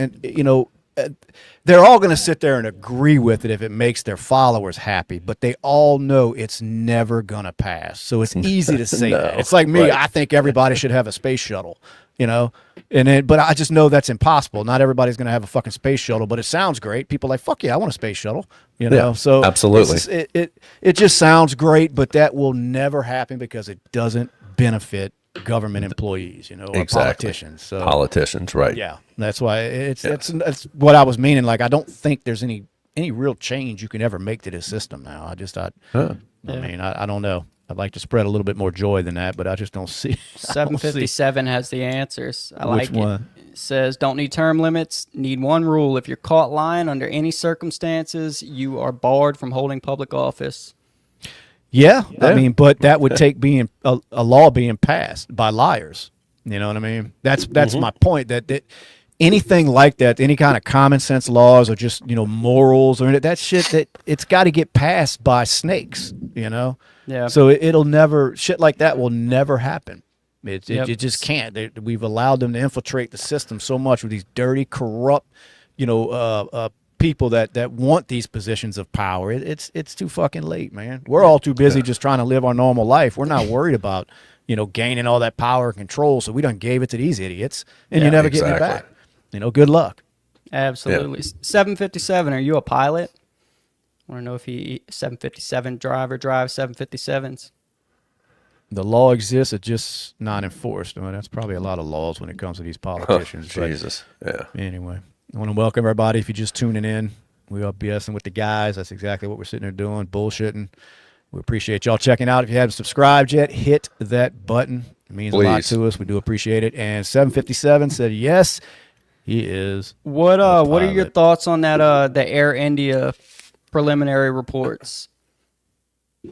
they're all going to sit there and agree with it if it makes their followers happy, but they all know it's never going to pass. So it's easy to say No, that. It's like me, right. I think everybody should have a space shuttle, but I just know that's impossible. Not everybody's going to have a fucking space shuttle, but it sounds great. People are like, fuck yeah, I want a space shuttle, Yeah, So absolutely. it's just- it just sounds great, but that will never happen because it doesn't benefit government employees, or Exactly. politicians. So Politicians, right? yeah, that's why that's what I was meaning. Like, I don't think there's any real change you can ever make to this system now. I don't know. I'd like to spread a little bit more joy than that, but I just don't see. 757 has the answers. I Which like one? it. Says don't need term limits. Need one rule: if you're caught lying under any circumstances, you are barred from holding public office. Yeah, I mean, but that would take being a law being passed by liars. You know what I mean? That's my point. That anything like that, any kind of common sense laws or just morals or that shit, that it's got to get passed by snakes. Yeah. So it'll never, shit like that will never happen. It just can't. We've allowed them to infiltrate the system so much with these dirty, corrupt, people that want these positions of power, it's too fucking late, man. We're all too busy just trying to live our normal life. We're not worried about, gaining all that power and control, so we done gave it to these idiots, and you're never getting it back. Good luck. Absolutely. 757, are you a pilot? I want to know if he 757 driver drives 757s. The law exists, it's just not enforced. I mean, that's probably a lot of laws when it comes to these politicians. Jesus. Yeah. Anyway, I want to welcome everybody. If you're just tuning in, we are BSing with the guys. That's exactly what we're sitting there doing, bullshitting. We appreciate y'all checking out. If you haven't subscribed yet, hit that button. It means a lot to us. We do appreciate it. And 757 said yes, he is. What are your thoughts on that? The Air India preliminary reports.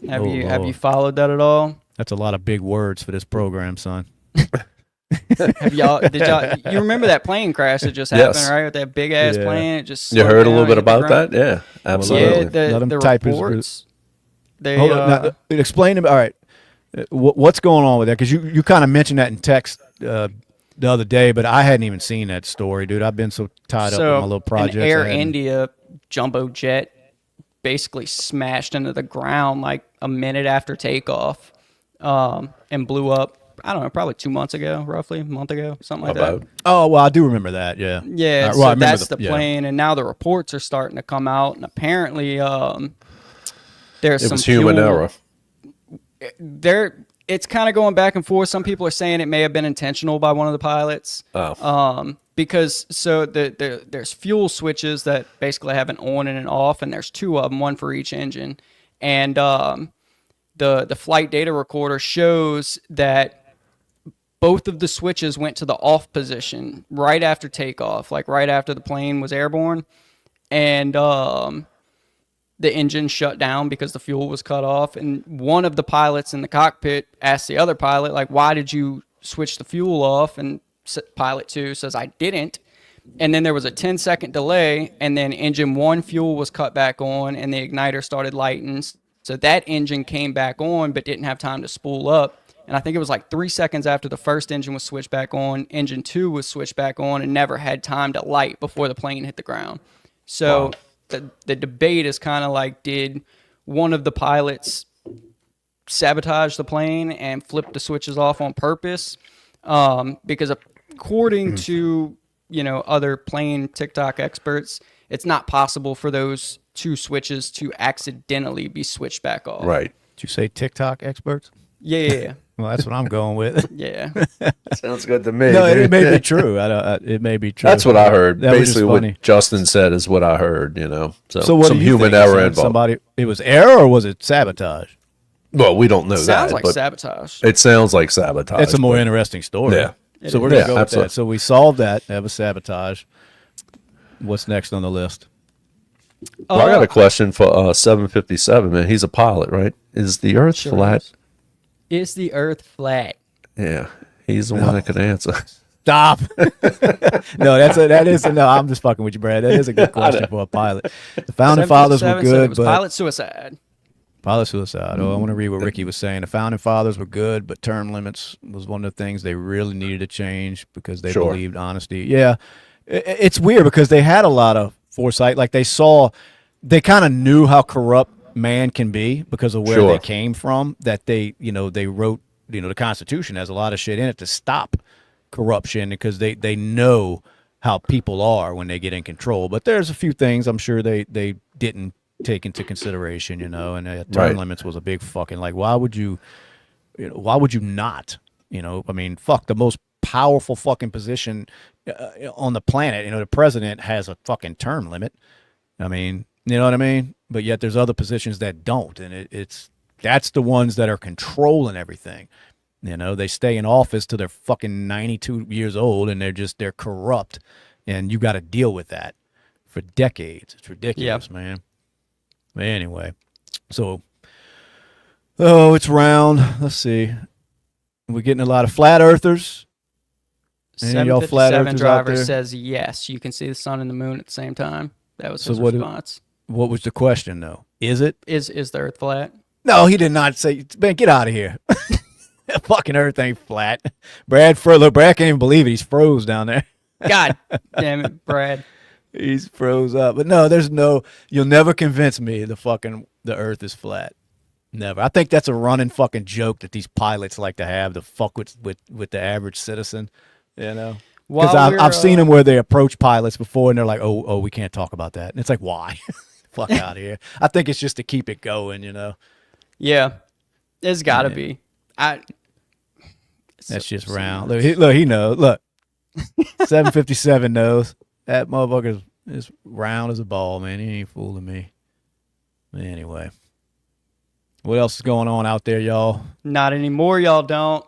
Have you followed that at all? That's a lot of big words for this program, son. Did y'all you remember that plane crash that just happened, right? With that big ass plane, it just you heard a little bit about that? Yeah, absolutely. Yeah, the reports. Hold on, now, explain to me. All right, what's going on with that? Because you kind of mentioned that in text the other day, but I hadn't even seen that story, dude. I've been so tied up in my little project. An Air India jumbo jet basically smashed into the ground like a minute after takeoff. And blew up, I don't know, probably 2 months ago, roughly, a month ago, something like that. Oh, well, I do remember that, yeah. Yeah, so that's the plane, and now the reports are starting to come out, and apparently there's some human error. It's kind of going back and forth. Some people are saying it may have been intentional by one of the pilots. Because there's fuel switches that basically have an on and an off, and there's two of them, one for each engine. And the flight data recorder shows that both of the switches went to the off position right after takeoff, like right after the plane was airborne. And the engine shut down because the fuel was cut off. And one of the pilots in the cockpit asked the other pilot, like, why did you switch the fuel off? And pilot 2 says, I didn't. And then there was a 10-second delay, and then engine 1 fuel was cut back on, and the igniter started lighting. So that engine came back on, but didn't have time to spool up. And I think it was like 3 seconds after the first engine was switched back on, engine 2 was switched back on and never had time to light before the plane hit the ground. So the debate is kind of like, did one of the pilots sabotage the plane and flip the switches off on purpose? Because according to, other plane TikTok experts, it's not possible for those two switches to accidentally be switched back off. Right. Did you say TikTok experts? Yeah. Well, that's what I'm going with. Yeah. Sounds good to me. No, it may be true. It may be true. That's what I heard. Basically, what Justin said is what I heard. So what some do you human think? error involved. It was error, or was it sabotage? Well, we don't know Sounds that. like sabotage. It sounds like sabotage. It's a more interesting story. Yeah. So we're gonna go with that. So we solved that. That was sabotage. What's next on the list? Well, I got a question for 757, man. He's a pilot, right? Is the Earth flat? Is the Earth flat? Yeah, he's the one that could answer. Stop. No, I'm just fucking with you, Brad. That is a good question for a pilot. The founding fathers were good, but pilot suicide. Pilot suicide. Oh, I want to read what Ricky was saying. The founding fathers were good, but term limits was one of the things they really needed to change because they believed honesty. Yeah, it's weird because they had a lot of foresight. Like they kind of knew how corrupt man can be because of where they came from. That they wrote, the Constitution has a lot of shit in it to stop corruption because they know how people are when they get in control. But there's a few things I'm sure they didn't take into consideration, and term limits was a big fucking, like, why would you not, I mean, fuck, the most powerful fucking position on the planet, the president has a fucking term limit. I mean, you know what I mean? But yet there's other positions that don't, and that's the ones that are controlling everything. They stay in office till they're fucking 92 years old, and they're corrupt, and you got to deal with that for decades. It's ridiculous, man. But anyway, so, it's round. Let's see. We're getting a lot of flat earthers. Any of y'all flat 757 earthers driver out there? says yes. You can see the sun and the moon at the same time. That was his response. What was the question, though? Is it? Is the Earth flat? No, he did not say. Man, get out of here. Fucking Earth ain't flat. Brad can't even believe it. He's froze down there. God damn it, Brad. He's froze up. But no, you'll never convince me the earth is flat. Never. I think that's a running fucking joke that these pilots like to have to fuck with the average citizen, you know? Because I've seen them where they approach pilots before and they're like, oh, we can't talk about that. And it's like, why? Fuck out of here. I think it's just to keep it going, you know? Yeah. It's got to be. That's just round. Look, he knows. Look, 757 knows. That motherfucker is round as a ball, man. He ain't fooling me. Anyway. What else is going on out there, y'all? Not anymore, y'all don't.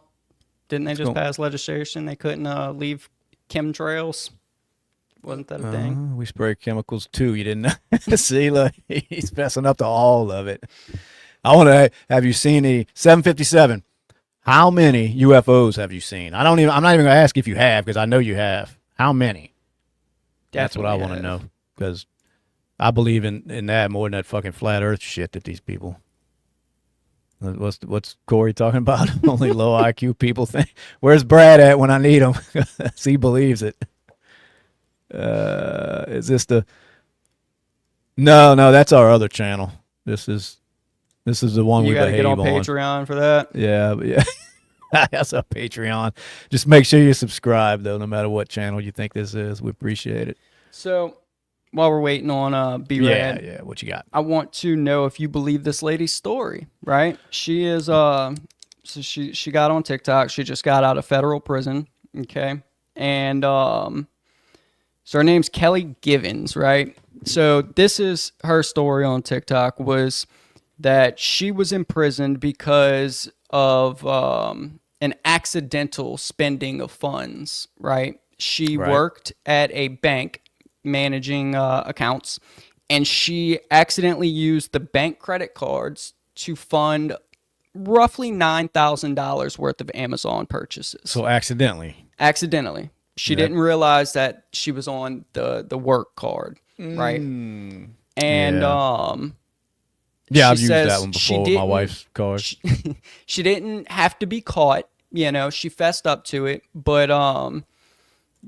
Didn't they just pass legislation? They couldn't leave chemtrails. Wasn't that a thing? We spray chemicals too. You didn't know? See, look, he's messing up to all of it. I want to have you seen the 757? How many UFOs have you seen? I'm not even going to ask if you have because I know you have. How many? That's what I want to know because I believe in that more than that fucking flat Earth shit that these people. What's Corey talking about? Only low IQ people think. Where's Brad at when I need him? He believes it. Is this the? No, that's our other channel. This is the one we behave on. You got to get on Patreon for that. Yeah. That's our Patreon. Just make sure you subscribe though, no matter what channel you think this is. We appreciate it. So. While we're waiting on B-Rad, yeah, what you got? I want to know if you believe this lady's story, right? She is so she got on TikTok. She just got out of federal prison, okay? And so her name's Kelly Givens, right? So this is her story on TikTok was that she was imprisoned because of an accidental spending of funds, right? She worked at a bank managing accounts, and she accidentally used the bank credit cards to fund roughly $9,000 worth of Amazon purchases. So accidentally. She didn't realize that she was on the work card, right? And I've used that one before with my wife's card. She didn't have to be caught, you know, she fessed up to it, but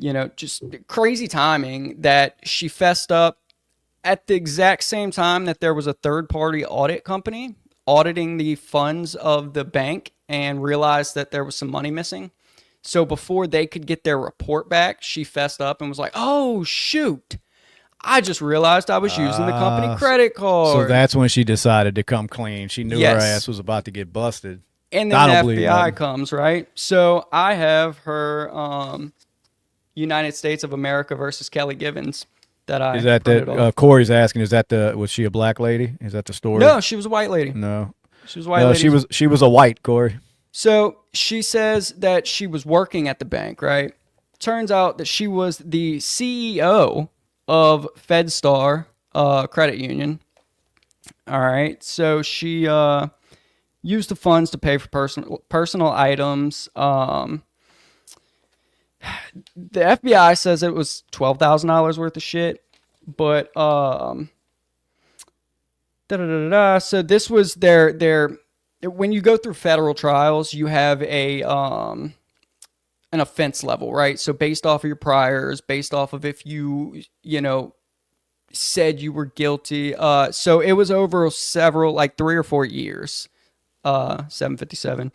you know, just crazy timing that she fessed up at the exact same time that there was a third-party audit company auditing the funds of the bank and realized that there was some money missing. So before they could get their report back, she fessed up and was like, oh, shoot. I just realized I was using the company credit card. So that's when she decided to come clean. She knew her ass was about to get busted. And then the FBI comes, right? So I have her... United States of America versus Kelly Givens that I is that the Corey's asking, is that was she a black lady? Is that the story? No, she was a white lady. No. She was a white lady. She was a white, Corey. So she says that she was working at the bank, right? Turns out that she was the CEO of FedStar Credit Union. All right. So she used the funds to pay for personal items. The FBI says it was $12,000 worth of shit, but so this was their when you go through federal trials, you have an offense level, right? So based off of your priors, based off of if you said you were guilty. So it was over several, like 3 or 4 years. 757.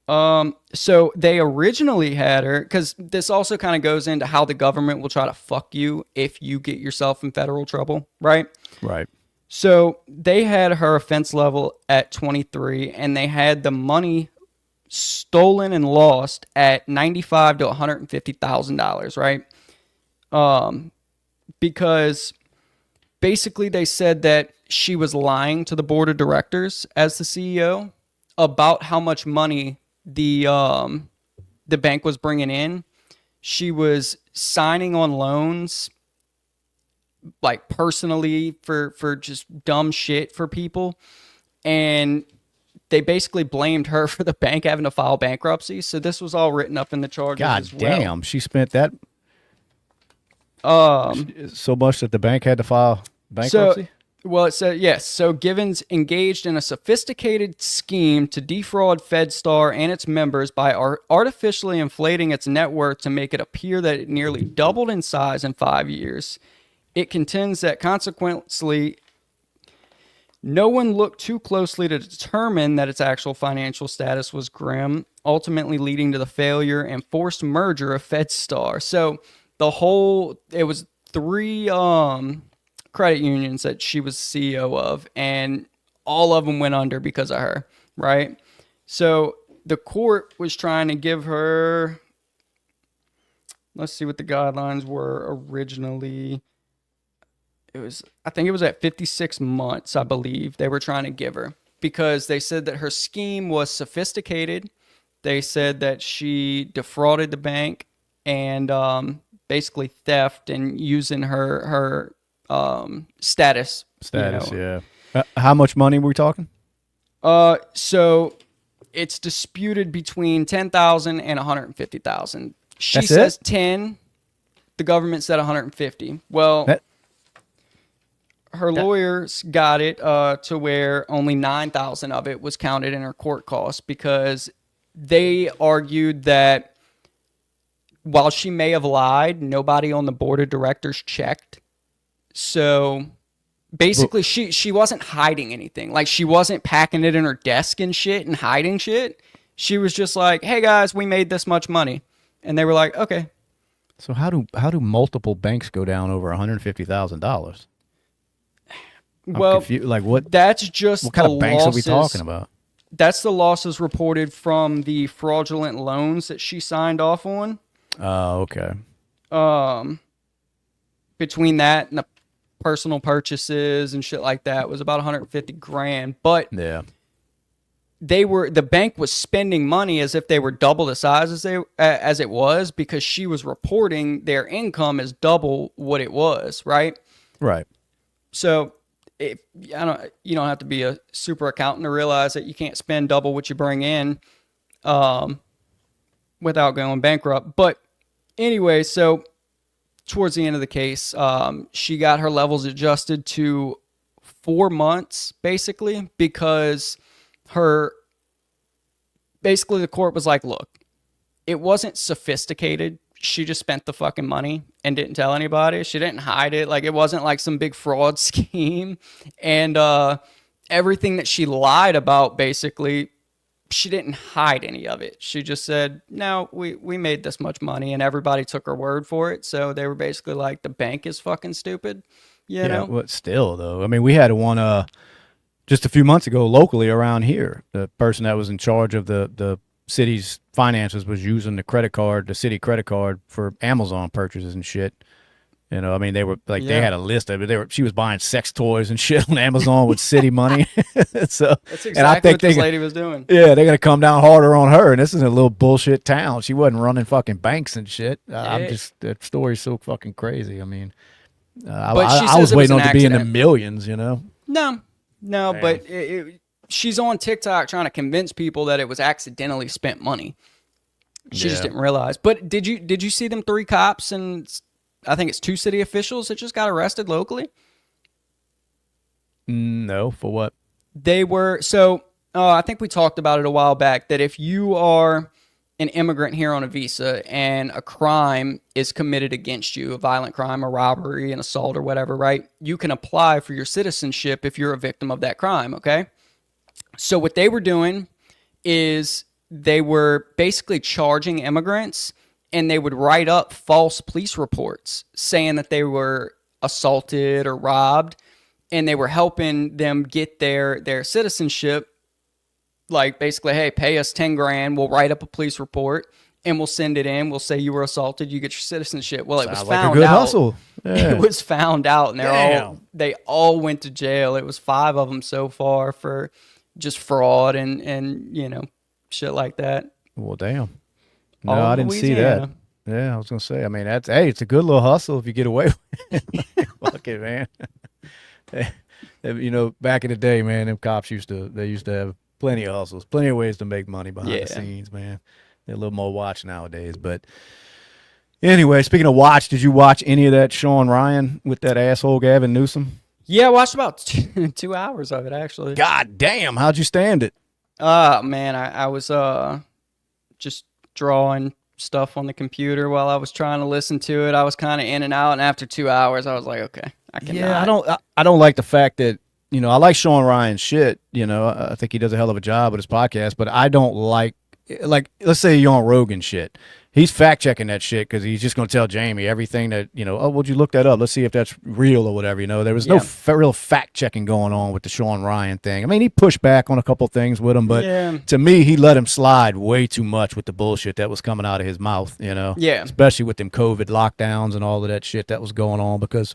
So they originally had her, because this also kind of goes into how the government will try to fuck you if you get yourself in federal trouble, right? Right. So they had her offense level at 23, and they had the money stolen and lost at $95,000 to $150,000, right? Because basically they said that she was lying to the board of directors as the CEO about how much money the bank was bringing in. She was signing on loans, like personally for just dumb shit for people, and they basically blamed her for the bank having to file bankruptcy. So this was all written up in the charges. God as well. Damn, she spent that so much that the bank had to file bankruptcy. Well, it said, yes. So Givens engaged in a sophisticated scheme to defraud FedStar and its members by artificially inflating its net worth to make it appear that it nearly doubled in size in 5 years. It contends that consequently, no one looked too closely to determine that its actual financial status was grim, ultimately leading to the failure and forced merger of FedStar. So it was 3 credit unions that she was CEO of, and all of them went under because of her, right? So the court was trying to give her, let's see what the guidelines were originally. I think it was at 56 months, I believe, they were trying to give her, because they said that her scheme was sophisticated. They said that she defrauded the bank and basically theft and using her status. Yeah. How much money were we talking? So it's disputed between 10,000 and 150,000. She That's says it? 10. The government said 150. Well, her lawyers got it to where only 9,000 of it was counted in her court costs, because they argued that while she may have lied, nobody on the board of directors checked. So basically, she wasn't hiding anything. Like, she wasn't packing it in her desk and shit and hiding shit. She was just like, hey guys, we made this much money. And they were like, okay. So how do multiple banks go down over $150,000? Well, like what? That's just what kind the of banks losses, are we talking about? That's the losses reported from the fraudulent loans that she signed off on. Oh, okay. Between that and the personal purchases and shit like that was about 150 grand. But yeah, the bank was spending money as if they were double the size as it was, because she was reporting their income as double what it was, right? Right. So you don't have to be a super accountant to realize that you can't spend double what you bring in without going bankrupt. But anyway, so towards the end of the case, she got her levels adjusted to 4 months, basically, because the court was like, look, it wasn't sophisticated. She just spent the fucking money and didn't tell anybody. She didn't hide it. Like, it wasn't like some big fraud scheme. And everything that she lied about, basically, she didn't hide any of it. She just said, no, we made this much money, and everybody took her word for it. So they were basically like, the bank is fucking stupid. You know? But still, though. I mean, we had one just a few months ago locally around here. The person that was in charge of the city's finances was using the city credit card for Amazon purchases and shit. You know, I mean, they were like, they had a list of it. She was buying sex toys and shit on Amazon with city money. So that's exactly what this lady was doing. Yeah, they're gonna come down harder on her. And this is a little bullshit town. She wasn't running fucking banks and shit. That story's so fucking crazy. I mean, I was waiting on it to be in the millions. You know? No, damn. But she's on TikTok trying to convince people that it was accidentally spent money. She just didn't realize. But did you see them 3 cops and I think it's 2 city officials that just got arrested locally? No, for what? They were I think we talked about it a while back, that if you are an immigrant here on a visa and a crime is committed against you, a violent crime, a robbery, an assault or whatever, right? You can apply for your citizenship if you're a victim of that crime, okay? So what they were doing is they were basically charging immigrants, and they would write up false police reports saying that they were assaulted or robbed, and they were helping them get their citizenship. Like, basically, hey, pay us 10 grand. We'll write up a police report and we'll send it in. We'll say you were assaulted. You get your citizenship. Well, it was found out. Like a good hustle. Yeah. It was found out, and they all went to jail. It was 5 of them so far for just fraud and shit like that. Well, damn. No, I didn't see that. Yeah, I was gonna say. I mean, it's a good little hustle if you get away with it. Fuck it, man. Back in the day, man, them cops used to have plenty of hustles, plenty of ways to make money behind the scenes, man. They're a little more watch nowadays. But anyway, speaking of watch, did you watch any of that Sean Ryan with that asshole Gavin Newsom? Yeah, I watched about 2 hours of it, actually. God damn, how'd you stand it? Man, I was just drawing stuff on the computer while I was trying to listen to it. I was kind of in and out, and after 2 hours, I was like, okay, I cannot. Yeah, I don't like the fact that, you know, I like Sean Ryan's shit. You know, I think he does a hell of a job with his podcast, but I don't like, let's say you're on Rogan shit. He's fact checking that shit because he's just going to tell Jamie everything that, you know, oh, would you look that up? Let's see if that's real or whatever. You know, there was no real fact checking going on with the Sean Ryan thing. I mean, he pushed back on a couple things with him, but to me, he let him slide way too much with the bullshit that was coming out of his mouth, you know, especially with them COVID lockdowns and all of that shit that was going on because,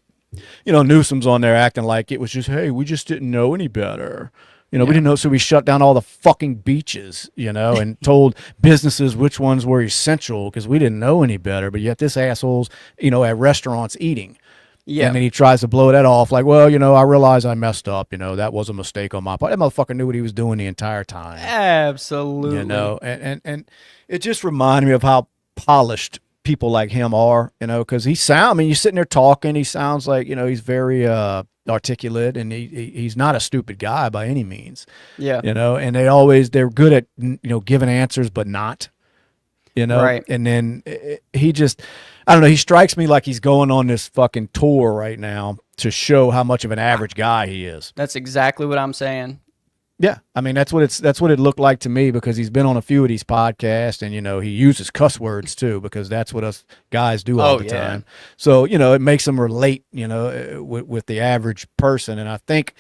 you know, Newsom's on there acting like it was just, hey, we just didn't know any better. You know, we didn't know, so we shut down all the fucking beaches, you know, and told businesses which ones were essential because we didn't know any better. But yet this asshole's, you know, at restaurants eating. Yeah. And then he tries to blow that off like, well, you know, I realize I messed up. You know, that was a mistake on my part. That motherfucker knew what he was doing the entire time. Absolutely. You know, and it just reminded me of how polished people like him are, you know, because I mean, you're sitting there talking, he sounds like, you know, he's very articulate, and he's not a stupid guy by any means. Yeah. You know, and they're good at, you know, giving answers, but not, you know. Right. And then he just, I don't know, he strikes me like he's going on this fucking tour right now to show how much of an average guy he is. That's exactly what I'm saying. Yeah, I mean that's what it looked like to me because he's been on a few of these podcasts and, you know, he uses cuss words too because that's what us guys do all the time. So, you know, it makes him relate, you know, with the average person. And I think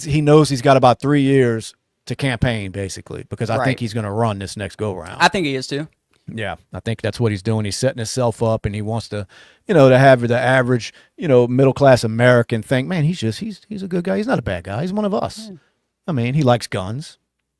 he knows he's got about 3 years to campaign basically because I think he's going to run this next go round. I think he is too. Yeah, I think that's what he's doing. He's setting himself up, and he wants to, you know, to have the average, you know, middle class American think, man, he's a good guy. He's not a bad guy. He's one of us. I mean, he likes guns.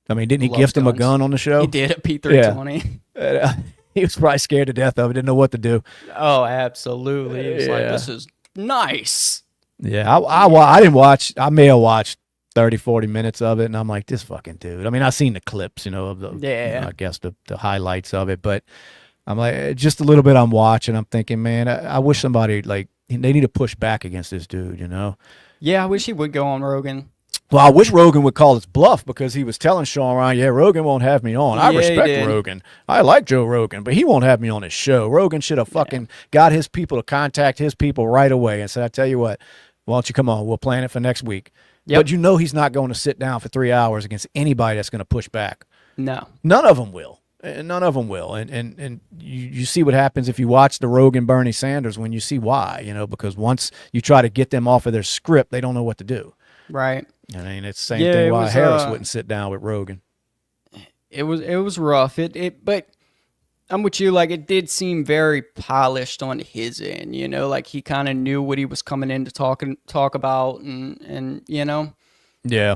I mean, didn't he gift him a gun on the show? He did at P320. Yeah. He was probably scared to death of it, didn't know what to do. Oh, absolutely. He was like, this is nice. Yeah, I didn't watch. I may have watched 30, 40 minutes of it, and I'm like, this fucking dude. I mean, I've seen the clips, you know, of the, you know, I guess the highlights of it, but I'm like, just a little bit I'm watching, I'm thinking, man, I wish somebody, like, they need to push back against this dude, you know? Yeah, I wish he would go on Rogan. Well, I wish Rogan would call his bluff because he was telling Sean Ryan, yeah, Rogan won't have me on. I respect Rogan. I like Joe Rogan, but he won't have me on his show. Rogan should have fucking got his people to contact his people right away and said, I tell you what, why don't you come on? We'll plan it for next week. Yep. But you know he's not going to sit down for 3 hours against anybody that's going to push back. No. None of them will. None of them will. And you see what happens if you watch the Rogan Bernie Sanders when you see why, you know, because once you try to get them off of their script, they don't know what to do. Right. I mean, it's the same thing why Harris wouldn't sit down with Rogan. It was rough. But I'm with you. Like, it did seem very polished on his end. You know, like he kind of knew what he was coming in to talk about, and you know. Yeah.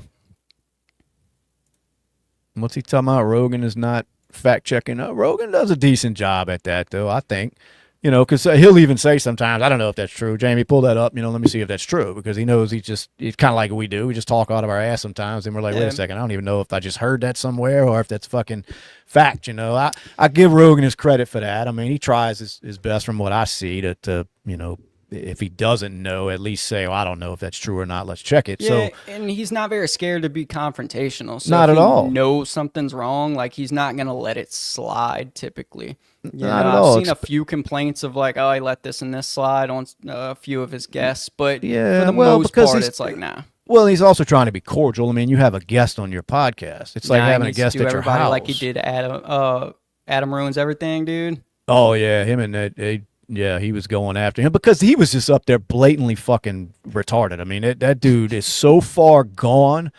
What's he talking about? Rogan is not fact checking. Rogan does a decent job at that, though. I think. You know, because he'll even say sometimes, I don't know if that's true. Jamie, pull that up. You know, let me see if that's true. Because he knows he's kind of like we do. We just talk out of our ass sometimes. And we're like, wait a second, I don't even know if I just heard that somewhere or if that's fucking fact, you know. I give Rogan his credit for that. I mean, he tries his best from what I see to you know, if he doesn't know, at least say, well, I don't know if that's true or not. Let's check it. Yeah, and he's not very scared to be confrontational. So not at all. Knows something's wrong, like he's not going to let it slide typically. Not at all. I've seen a few complaints of like, oh, I let this and this slide on a few of his guests, but for the most part, it's like, nah. Well, he's also trying to be cordial. I mean, you have a guest on your podcast. It's like having a guest at your house. Like he did Adam Ruins Everything, dude. Oh, yeah, him and that. Yeah, he was going after him because he was just up there blatantly fucking retarded. I mean, that dude is so far gone.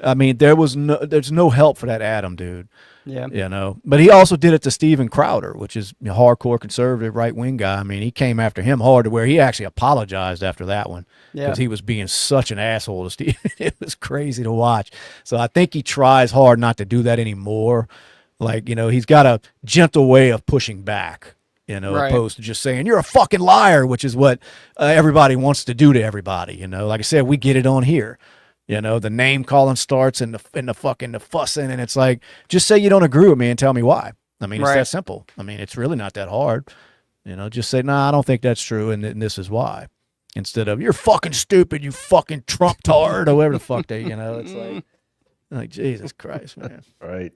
I mean, there's no help for that Adam dude. Yeah, you know. But he also did it to Steven Crowder, which is a hardcore conservative right wing guy. I mean, he came after him hard to where he actually apologized after that one because he was being such an asshole to Steven. It was crazy to watch. So I think he tries hard not to do that anymore. Like, you know, he's got a gentle way of pushing back. You know, opposed to just saying, you're a fucking liar, which is what everybody wants to do to everybody. You know, like I said, we get it on here. You know, the name calling starts and the fucking fussing. And it's like, just say you don't agree with me and tell me why. I mean, it's that simple. I mean, it's really not that hard. You know, just say, nah, I don't think that's true. And this is why. Instead of, you're fucking stupid, you fucking Trump tard or whatever the fuck they, you know, it's like Jesus Christ, man. Right.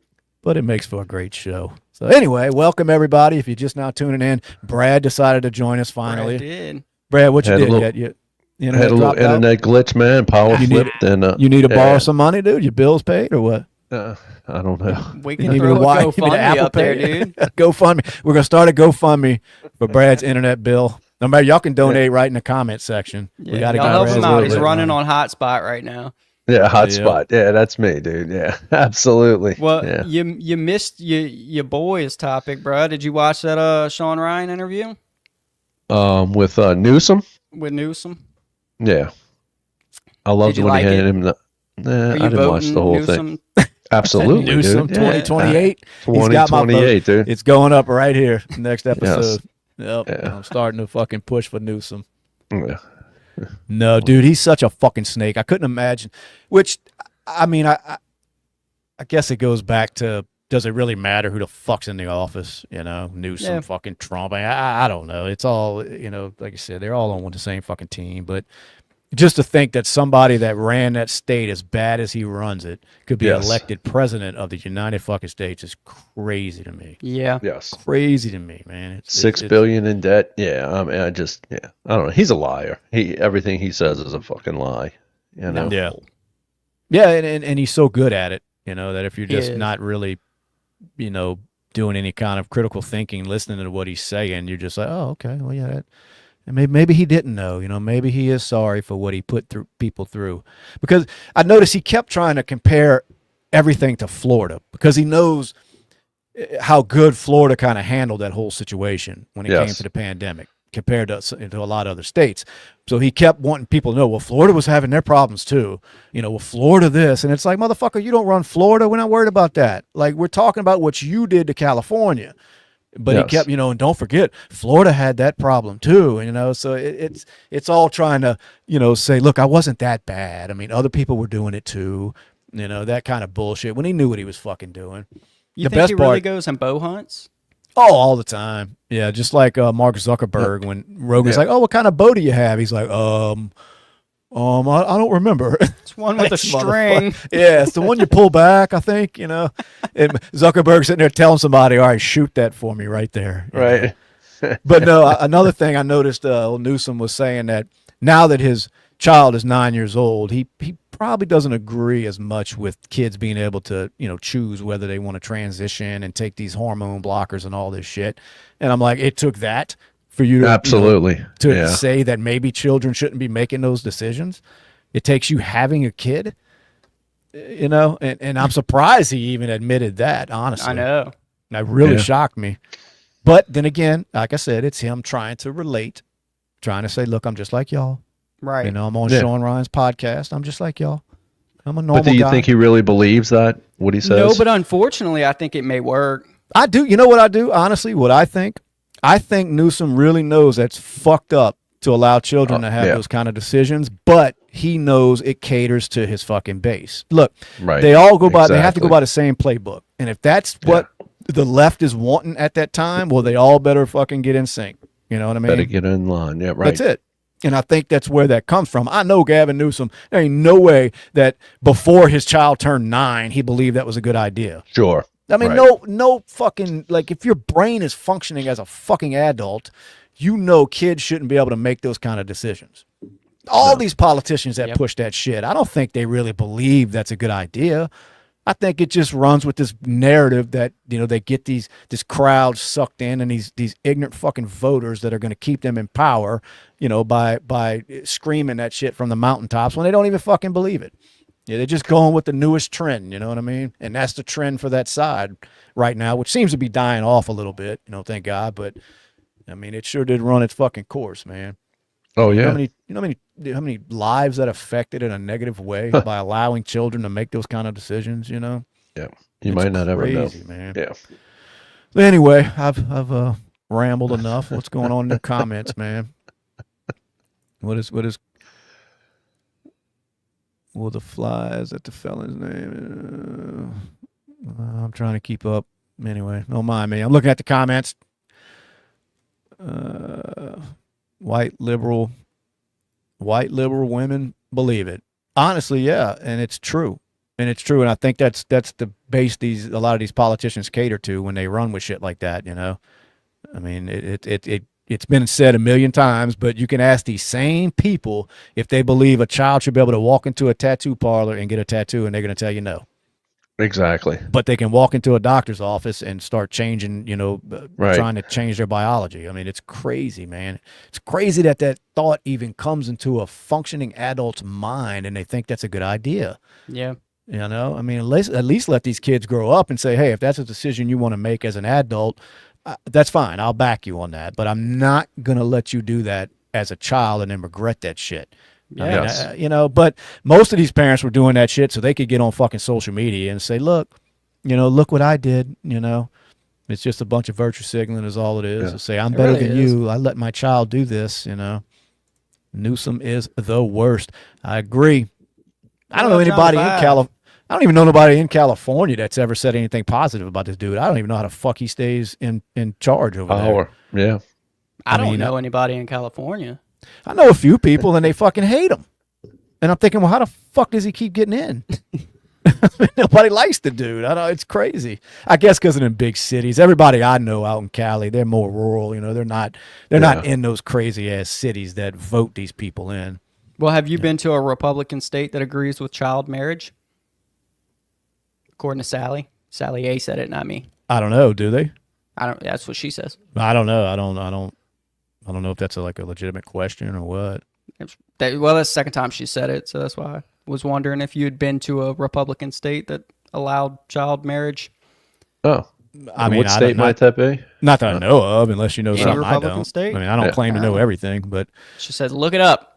but it makes for a great show. So anyway, welcome everybody. If you're just now tuning in, Brad decided to join us finally. Brad did. Brad, what you Had a did? little- You I had a little internet glitch, man. Power flipped, and You need to borrow some money, dude? Your bills paid or what? I don't know. We You can need me throw to a wire- you need me to GoFundMe Apple up there, Pay? dude. GoFundMe. We're gonna start a GoFundMe for Brad's internet bill. No matter, y'all can donate right in the comment section. Yeah, We gotta y'all get help Brad's him out. little He's bit running money. on hotspot right now. Yeah, hotspot. Yeah, that's me, dude. Yeah, absolutely. Well, yeah. you missed your boys topic, bro. Did you watch that Sean Ryan interview With Newsom. with Newsom? Yeah, I loved Did you when like he handed it? him the. Are I you didn't watch voting the whole Newsom? thing. Absolutely, Newsom dude. 2028. He's got my vote. 2028, dude. It's going up right here next episode. Yes. Yep. Yeah. I'm starting to fucking push for Newsom. Yeah. No, dude, he's such a fucking snake. I couldn't imagine. Which, I mean, I guess it goes back to, does it really matter who the fuck's in the office? You know, Newsom, Yeah. fucking Trump. I don't know. It's all, you know, like I said, they're all on the same fucking team. But just to think that somebody that ran that state as bad as he runs it could be Yes. elected president of the United fucking States is crazy to me. Yeah. Yes. Crazy to me, man. It's, 6 billion in debt. Yeah. I mean, I don't know. He's a liar. Everything he says is a fucking lie. You know. Yeah. Yeah, and he's so good at it, you know, that if you're He just is. not really, you know, doing any kind of critical thinking, listening to what he's saying, you're just like, oh, okay, well, yeah, and maybe he didn't know, you know, maybe he is sorry for what he put through people through. Because I noticed he kept trying to compare everything to Florida because he knows how good Florida kind of handled that whole situation when it came Yes. to the pandemic compared to a lot of other states. So he kept wanting people to know, well, Florida was having their problems too. You know, well, Florida this. And it's like, motherfucker, you don't run Florida. We're not worried about that. Like, we're talking about what you did to California. But Yes. he kept, you know, and don't forget, Florida had that problem too. You know, so it's all trying to, you know, say, look, I wasn't that bad. I mean, other people were doing it too. You know, that kind of bullshit when he knew what he was fucking doing. You The think best he really part- goes and bow hunts? Oh, all the time. Yeah, just like Mark Zuckerberg when Rogan's Yeah. like, "Oh, what kind of bow do you have?" He's like, I don't remember." It's one with a Thanks, string. motherfucker. Yeah, it's the one you pull back, I think, you know. And Zuckerberg's sitting there telling somebody, "All right, shoot that for me right there." you know. Right. But no, another thing I noticed, old Newsom was saying that now that his child is 9 years old, he probably doesn't agree as much with kids being able to, you know, choose whether they want to transition and take these hormone blockers and all this shit. And I'm like, it took that for you to Absolutely. to Yeah. say that maybe children shouldn't be making those decisions. It takes you having a kid, you know, and I'm surprised he even admitted that, honestly. I know. That really Yeah. shocked me. But then again, like I said, it's him trying to relate, trying to say, look, I'm just like y'all. Right. You know, I'm on Yeah. Sean Ryan's podcast. I'm just like y'all. I'm a normal But do you guy. think he really believes that, what he says? No, but unfortunately, I think it may work. I do. You know what I do? Honestly, what I think Newsom really knows that's fucked up to allow children to have yeah. those kind of decisions, but he knows it caters to his fucking base. Look, Right. they all go by, they have to go Exactly. by the same playbook. And if that's what the left is wanting at that time, well, they all better fucking get in sync. You know what I mean? Better get in line. Yeah, right. That's it. And I think that's where that comes from. I know Gavin Newsom, there ain't no way that before his child turned 9, he believed that was a good idea. Sure. I mean, Right. no fucking, like, if your brain is functioning as a fucking adult, you know kids shouldn't be able to make those kind of decisions. All these politicians that push that shit, I don't think they really believe that's a good idea. I think it just runs with this narrative that, you know, they get this crowd sucked in and these ignorant fucking voters that are going to keep them in power, you know, by screaming that shit from the mountaintops when they don't even fucking believe it. Yeah, they're just going with the newest trend, you know what I mean? And that's the trend for that side right now, which seems to be dying off a little bit, you know, thank God. But I mean, it sure did run its fucking course, man. Oh, You know yeah. how many lives that affected in a negative way by allowing children to make those kind of decisions, you know? Yeah. You It's might not ever know. crazy, man. Yeah. But anyway, I've rambled enough. What's going on in the comments, man? What is well, the fly, is that the felon's name? I'm trying to keep up. Anyway, don't mind me. I'm looking at the comments. White liberal women believe it. Honestly, yeah, and it's true. And it's true, and I think that's the base a lot of these politicians cater to when they run with shit like that. I mean, it's been said a million times, but you can ask these same people if they believe a child should be able to walk into a tattoo parlor and get a tattoo, and they're going to tell you no. Exactly. But they can walk into a doctor's office and start changing, Right. trying to change their biology. I mean, it's crazy, man. It's crazy that thought even comes into a functioning adult's mind, and they think that's a good idea. Yeah. I mean, at least let these kids grow up and say, hey, if that's a decision you want to make as an adult, that's fine. I'll back you on that. But I'm not going to let you do that as a child and then regret that shit. Yeah. I mean, but most of these parents were doing that shit so they could get on fucking social media and say, look what I did. It's just a bunch of virtue signaling is all it is. To say, I'm better really than is. you. I let my child do this, Newsom is the worst. I agree. I don't know anybody in California. I don't even know nobody in California that's ever said anything positive about this dude. I don't even know how the fuck he stays in charge over there. Yeah. I don't know anybody in California. I know a few people, and they fucking hate him. And I'm thinking, well, how the fuck does he keep getting in? Nobody likes the dude. I know, it's crazy. I guess because in big cities, everybody I know out in Cali, they're more rural. They're not in those crazy ass cities that vote these people in. Well, have you been to a Republican state that agrees with child marriage? According to Sally. Sally A said it, not me. I don't know. Do they? That's what she says. I don't know. I don't know if that's a legitimate question or what. That's the second time she said it, so that's why I was wondering if you had been to a Republican state that allowed child marriage. Oh. I mean, what state might that be? Not that I know of, unless you know something Republican I don't. State? I mean, I don't claim to know everything, but She says, look it up.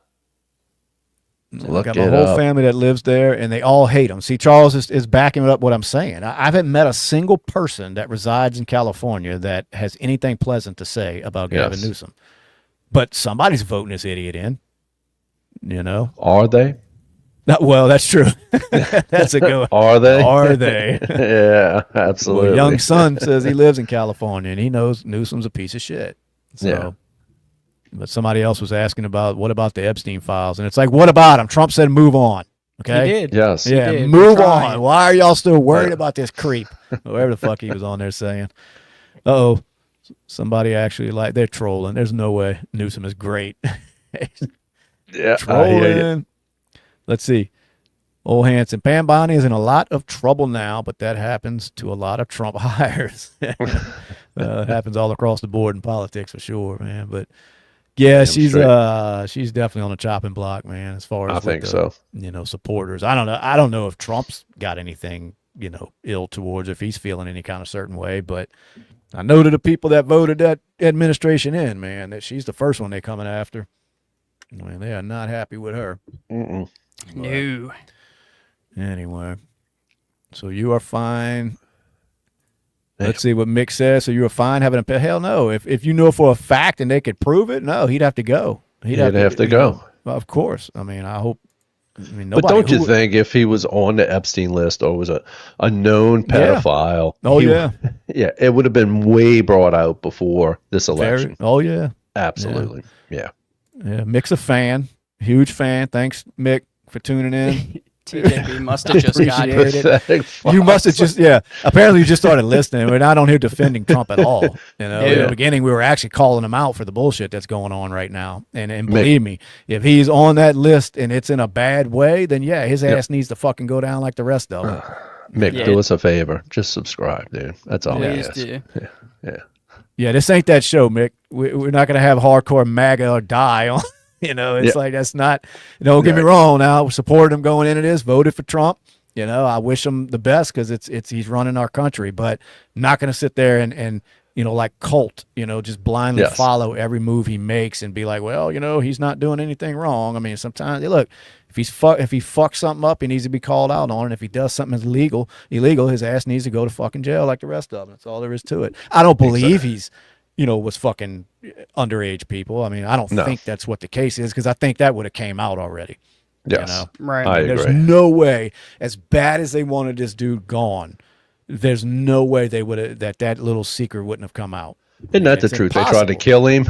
I got my whole family that lives there, and they all hate him. See, Charles is backing up what I'm saying. I haven't met a single person that resides in California that has anything pleasant to say about Gavin Newsom. But somebody's voting this idiot in, Are they? Well, that's true. That's a good one. Are they? Are they? Yeah, absolutely. Well, young son says he lives in California, and he knows Newsom's a piece of shit. So. Yeah. But somebody else was asking what about the Epstein files? And it's like, what about him? Trump said move on. Okay? He did. Yes. Yeah, did. move on. Why are y'all still worried about this creep? Whatever the fuck he was on there saying. Uh-oh. Somebody actually, they're trolling. There's no way. Newsom is great. Yeah. Trolling. Let's see. Old Hanson. Pam Bondi is in a lot of trouble now, but that happens to a lot of Trump hires. It happens all across the board in politics for sure, man. But yeah, she's definitely on the chopping block, man. As far as I think so. Supporters. I don't know. I don't know if Trump's got anything ill towards, if he's feeling any kind of certain way. But I know to the people that voted that administration in, man, that she's the first one they're coming after. I mean, they are not happy with her. Mm-mm. No. Anyway, so you are fine. Let's see what Mick says. So you were fine having a hell no. If you know for a fact and they could prove it, no, he'd have to go. He'd have to go. Well, of course. I mean, I hope. I mean, but don't you think if he was on the Epstein list or was a known pedophile? Yeah. Oh, yeah. Yeah, it would have been way brought out before this election. Oh, yeah. Absolutely. Yeah. Yeah. Mick's a fan. Huge fan. Thanks, Mick, for tuning in. TJB must have just got it. You must have just, apparently you just started listening. We're not on here defending Trump at all. In the beginning, we were actually calling him out for the bullshit that's going on right now. And believe me, if he's on that list and it's in a bad way, then his ass needs to fucking go down like the rest of them. Mick, do us a favor. Just subscribe, dude. That's all. Please do. Yeah, this ain't that show, Mick. We're not going to have hardcore MAGA or die on. It's like, that's not, don't get me wrong. Now, we supported him going into this, voted for Trump. I wish him the best because he's running our country, but not going to sit there and like cult, just blindly follow every move he makes and be like, well, he's not doing anything wrong. I mean, sometimes, look, if he fucks something up, he needs to be called out on it. If he does something illegal, his ass needs to go to fucking jail like the rest of them. That's all there is to it. I don't believe he's was fucking underage people. I mean, I don't think that's what the case is because I think that would have came out already. Yes. Right. I There's agree. no way, as bad as they wanted this dude gone, there's no way they would have that little secret wouldn't have come out. Isn't that the truth? They tried to kill him,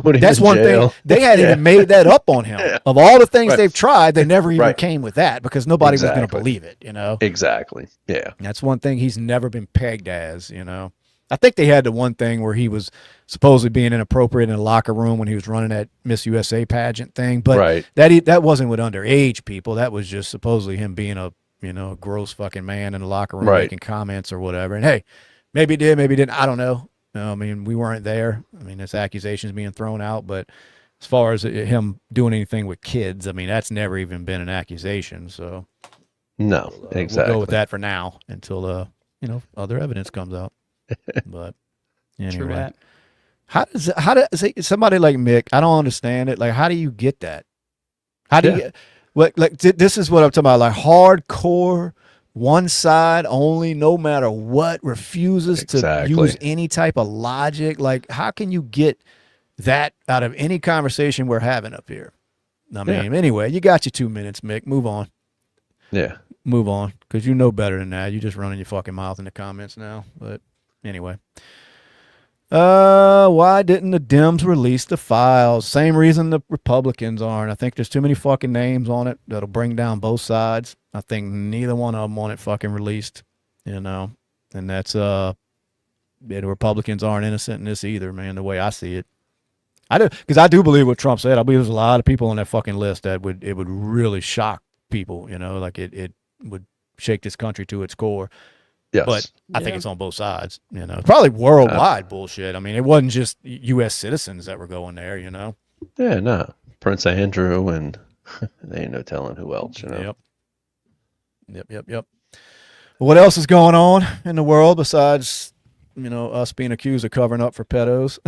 Put him That's in one jail. thing. They hadn't even made that up on him. Of all the things Right. they've tried, they never even Right. came with that because nobody was going to Exactly. believe it, you know? Exactly. Yeah. That's one thing he's never been pegged as, you know? I think they had the one thing where he was supposedly being inappropriate in the locker room when he was running that Miss USA pageant thing, but Right. that wasn't with underage people. That was just supposedly him being a, you know, a gross fucking man in the locker room Right. making comments or whatever. And hey, maybe he did, maybe he didn't. I don't know. No, I mean, we weren't there. I mean, there's accusations being thrown out, but as far as him doing anything with kids, I mean, that's never even been an accusation. So No, exactly. we'll go with that for now until you know, other evidence comes out. But anyway, True that. how does somebody like Mick? I don't understand it. Like, how do you get that? How do you? Like this is what I'm talking about. Like hardcore, one side only, no matter what, refuses to use any type of logic. Like, how can you get that out of any conversation we're having up here? I mean, anyway, you got your 2 minutes, Mick. Move on. Yeah. Move on, because you know better than that. You're just running your fucking mouth in the comments now. But anyway. Why didn't the Dems release the files? Same reason the Republicans aren't. I think there's too many fucking names on it that'll bring down both sides. I think neither one of them want it fucking released, you know. And that's the Republicans aren't innocent in this either, man, the way I see it. I do, because I do believe what Trump said. I believe there's a lot of people on that fucking list that would really shock people, you know, like it would shake this country to its core. Yes. But I think it's on both sides, you know. Probably worldwide bullshit. I mean, it wasn't just U.S. citizens that were going there, you know. Yeah, no. Prince Andrew and they ain't no telling who else, you know. Yep. What else is going on in the world besides, you know, us being accused of covering up for pedos,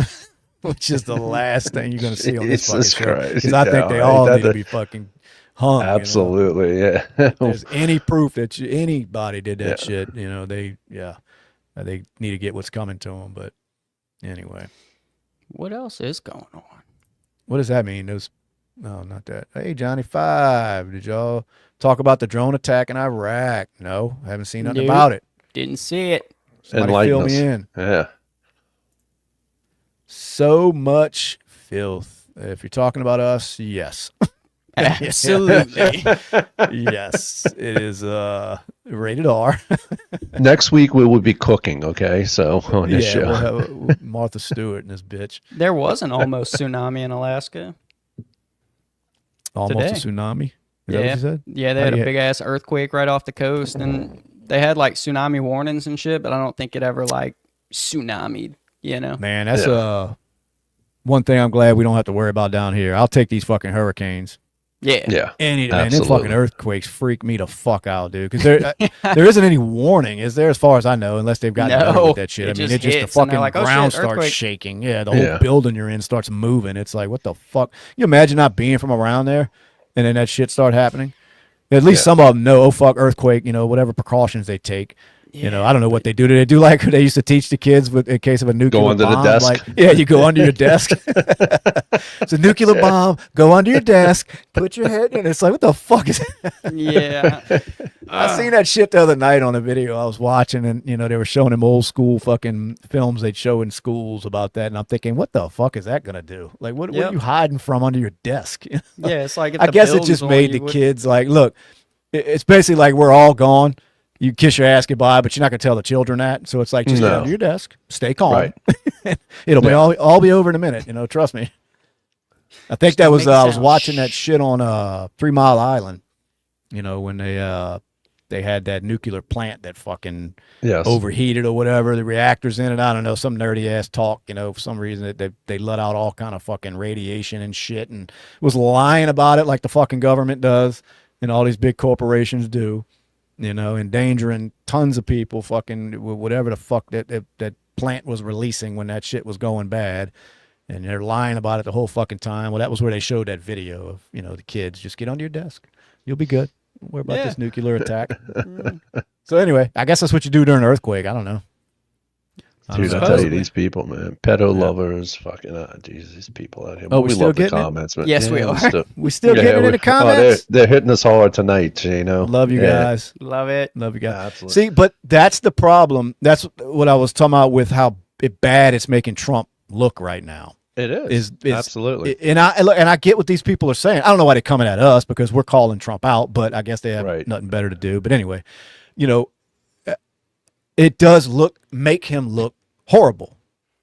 which is the last thing you're going to see on this fucking show. Because I think they all need to be fucking hung. Absolutely, you know? yeah. If there's any proof that anybody did that shit, you know, they need to get what's coming to them. But anyway, What else is going on? what does that mean? No, not that. Hey, Johnny 5, did y'all talk about the drone attack in Iraq? No, haven't seen nothing about it. Didn't see it. Somebody fill me in. Yeah. So much filth. If you're talking about us, yes. Absolutely. Yes, it is rated R. Next week we will be cooking, okay? So on this show. We'll have Martha Stewart and this bitch. There was an almost tsunami in Alaska. Almost Today. a tsunami. Is that what you said? Yeah, they had a big ass earthquake right off the coast, and they had like tsunami warnings and shit, but I don't think it ever like tsunamied, you know? Man, that's one thing I'm glad we don't have to worry about down here. I'll take these fucking hurricanes. Yeah. Yeah. Man, them fucking earthquakes freak me the fuck out, dude. Because there isn't any warning, is there, as far as I know, unless they've gotten better with that shit. I mean, it just the fucking like, ground shit, starts shaking. Yeah, the whole building you're in starts moving. It's like, what the fuck? You imagine not being from around there, and then that shit start happening. At least some of them know, oh fuck, earthquake. You know, whatever precautions they take. You know, I don't know what they do. Do they do like they used to teach the kids in case of a nuclear bomb? Go under the desk. Like, yeah, you go under your desk. It's a nuclear bomb. Go under your desk. Put your head in. It's like, what the fuck is that? Yeah. I seen that shit the other night on a video I was watching, and you know they were showing them old school fucking films they'd show in schools about that, and I'm thinking, what the fuck is that gonna do? Like, what are you hiding from under your desk? Yeah, it's like I guess it just made the kids like, look, it's basically like we're all gone. You kiss your ass goodbye, but you're not gonna tell the children that. So it's like, just get under your desk, stay calm. Right. It'll be all be over in a minute. You know, trust me. I think that was I was watching that shit on 3 Mile Island. You know, when they had that nuclear plant that fucking overheated or whatever, the reactors in it. I don't know, some nerdy ass talk. You know, for some reason they let out all kind of fucking radiation and shit, and was lying about it like the fucking government does, and all these big corporations do. You know, endangering tons of people, fucking whatever the fuck that plant was releasing when that shit was going bad. And they're lying about it the whole fucking time. Well, that was where they showed that video of, you know, the kids. Just get under your desk. You'll be good. Don't worry about this nuclear attack. So anyway, I guess that's what you do during an earthquake. I don't know. Dude, I tell you, these people, man, pedo lovers, fucking, Jesus, these people out here. Oh, we still love the getting comments, man. Yes, we are. We still getting it in the comments. They're hitting us hard tonight, you know. Love you guys. Love it. Love you guys. Absolutely. See, but that's the problem. That's what I was talking about with how bad it's making Trump look right now. It is absolutely. And I get what these people are saying. I don't know why they're coming at us because we're calling Trump out, but I guess they have nothing better to do. But anyway, it does make him look horrible.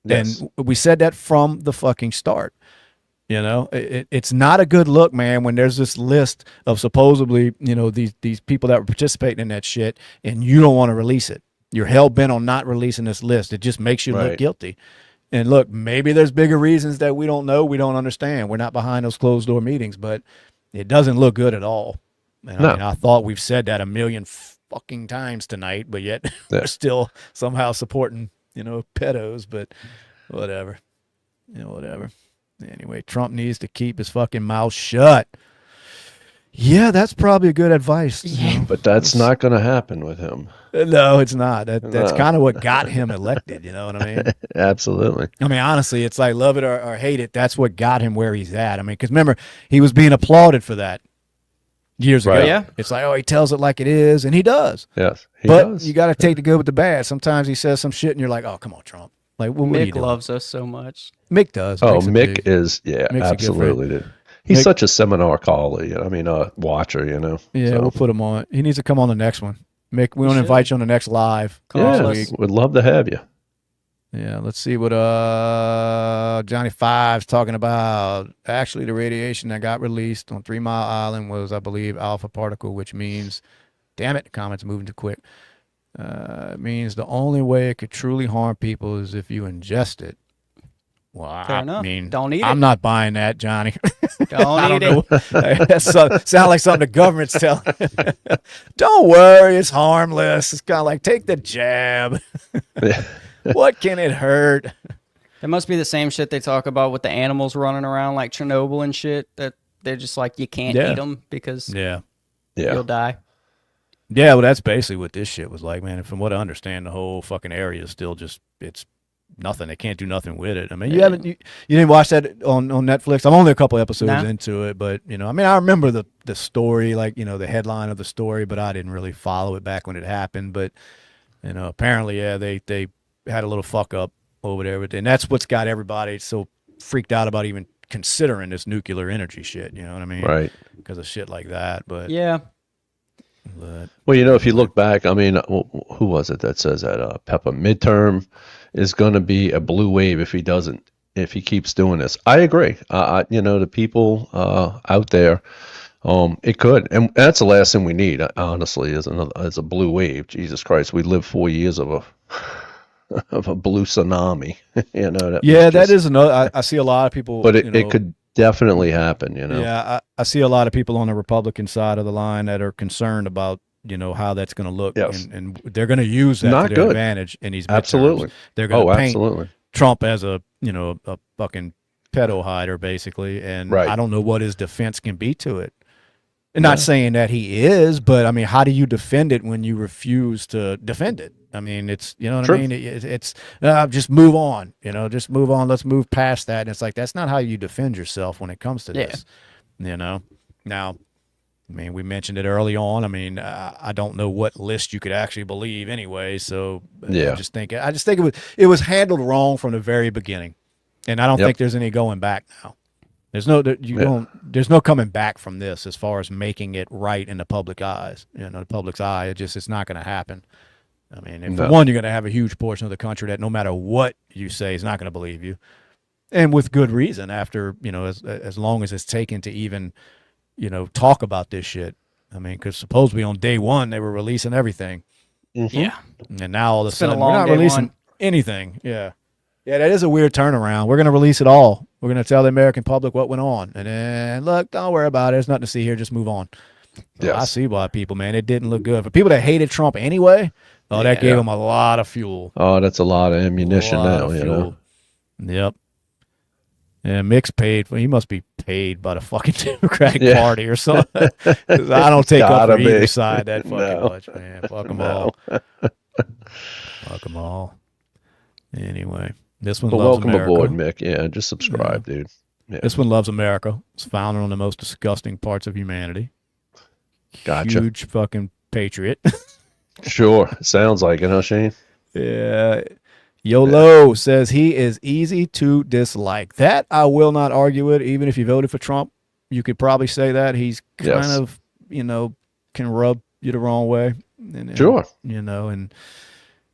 Yes. And we said that from the fucking start. It's not a good look, man, when there's this list of supposedly, these people that were participating in that shit and you don't want to release it. You're hell bent on not releasing this list. It just makes you look guilty. And look, maybe there's bigger reasons that we don't know, we don't understand. We're not behind those closed door meetings, but it doesn't look good at all. And no. I thought we've said that a million fucking times tonight, but yet we're still somehow supporting, pedos, but whatever. Whatever. Anyway, Trump needs to keep his fucking mouth shut. Yeah, that's probably good advice. Yeah. But that's not going to happen with him. No, it's not. That's kind of what got him elected. You know what I mean? Absolutely. I mean, honestly, it's like love it or hate it. That's what got him where he's at. I mean, because remember, he was being applauded for that years ago. Yeah. It's like, oh, he tells it like it is, and he does. Yes, he does. You got to take the good with the bad. Sometimes he says some shit, and you're like, oh, come on, Trump. Like, what Mick loves us so much. Mick does. Oh, Mick is, absolutely, dude. He's such a seminar caller, watcher, Yeah, so. We'll put him on. He needs to come on the next one. Mick, we want to invite you on the next live. We'd love to have you. Yeah, let's see what Johnny Five's talking about. Actually, the radiation that got released on 3 Mile Island was, I believe, alpha particle, which means, damn it, the comments are moving too quick. It means the only way it could truly harm people is if you ingest it. Well, I mean, don't eat it. I'm not buying that, Johnny. Don't eat it. That sounds like something the government's telling. Don't worry, it's harmless. It's kind of like, take the jab. What can it hurt? It must be the same shit they talk about with the animals running around like Chernobyl and shit, that they're just like, you can't eat them because you'll die. Yeah, well, that's basically what this shit was like, man. And from what I understand, the whole fucking area is still just, it's nothing. They can't do nothing with it. I mean, you didn't watch that on Netflix? I'm only a couple episodes into it, but, I remember the story, like, the headline of the story, but I didn't really follow it back when it happened. But, apparently, they had a little fuck up over there. And that's what's got everybody so freaked out about even considering this nuclear energy shit. You know what I mean? Right. Because of shit like that. But yeah. Well, if you look back, I mean, who was it that says that Peppa Midterm is going to be a blue wave if he keeps doing this? I agree. The people out there, it could, and that's the last thing we need, honestly, is a blue wave. Jesus Christ, we lived 4 years of a blue tsunami. That is another. I see a lot of people, but it could definitely happen. Yeah, I see a lot of people on the Republican side of the line that are concerned about how that's going to look, and they're going to use that to their advantage in these midterms. Absolutely. They're going to paint Trump as a fucking pedo hider, basically, and I don't know what his defense can be to it. And not saying that he is, but I mean, how do you defend it when you refuse to defend it? I mean, it's, what I mean? It's just move on, just move on. Let's move past that. And it's like, that's not how you defend yourself when it comes to this, Now, I mean, we mentioned it early on. I mean, I don't know what list you could actually believe anyway. So I just think it was handled wrong from the very beginning. And I don't think there's any going back now. There's no coming back from this as far as making it right in the public eyes. The public's eye. It's not going to happen. I mean, and for one, you're going to have a huge portion of the country that no matter what you say is not going to believe you, and with good reason. After as long as it's taken to even talk about this shit. I mean, because supposedly on day one they were releasing everything. Mm-hmm. Yeah, and now all of a sudden we're not releasing anything. Yeah, that is a weird turnaround. We're going to release it all. We're going to tell the American public what went on. And then, look, don't worry about it. There's nothing to see here. Just move on. Well, I see why people, man. It didn't look good. For people that hated Trump anyway, that gave them a lot of fuel. Oh, that's a lot of ammunition now, Yep. Yeah, Mick's paid. He must be paid by the fucking Democratic Party or something. 'Cause I don't take up for either side that fucking much, man. Fuck them all. Fuck them all. Anyway. This one loves welcome America. Aboard, Mick. Yeah, just subscribe, dude. Yeah. This one loves America. It's founded on the most disgusting parts of humanity. Gotcha. Huge fucking patriot. Sure. Sounds like it, huh, Shane? Yeah. YOLO says he is easy to dislike. That I will not argue with. Even if you voted for Trump, you could probably say that he's kind of, can rub you the wrong way. Sure.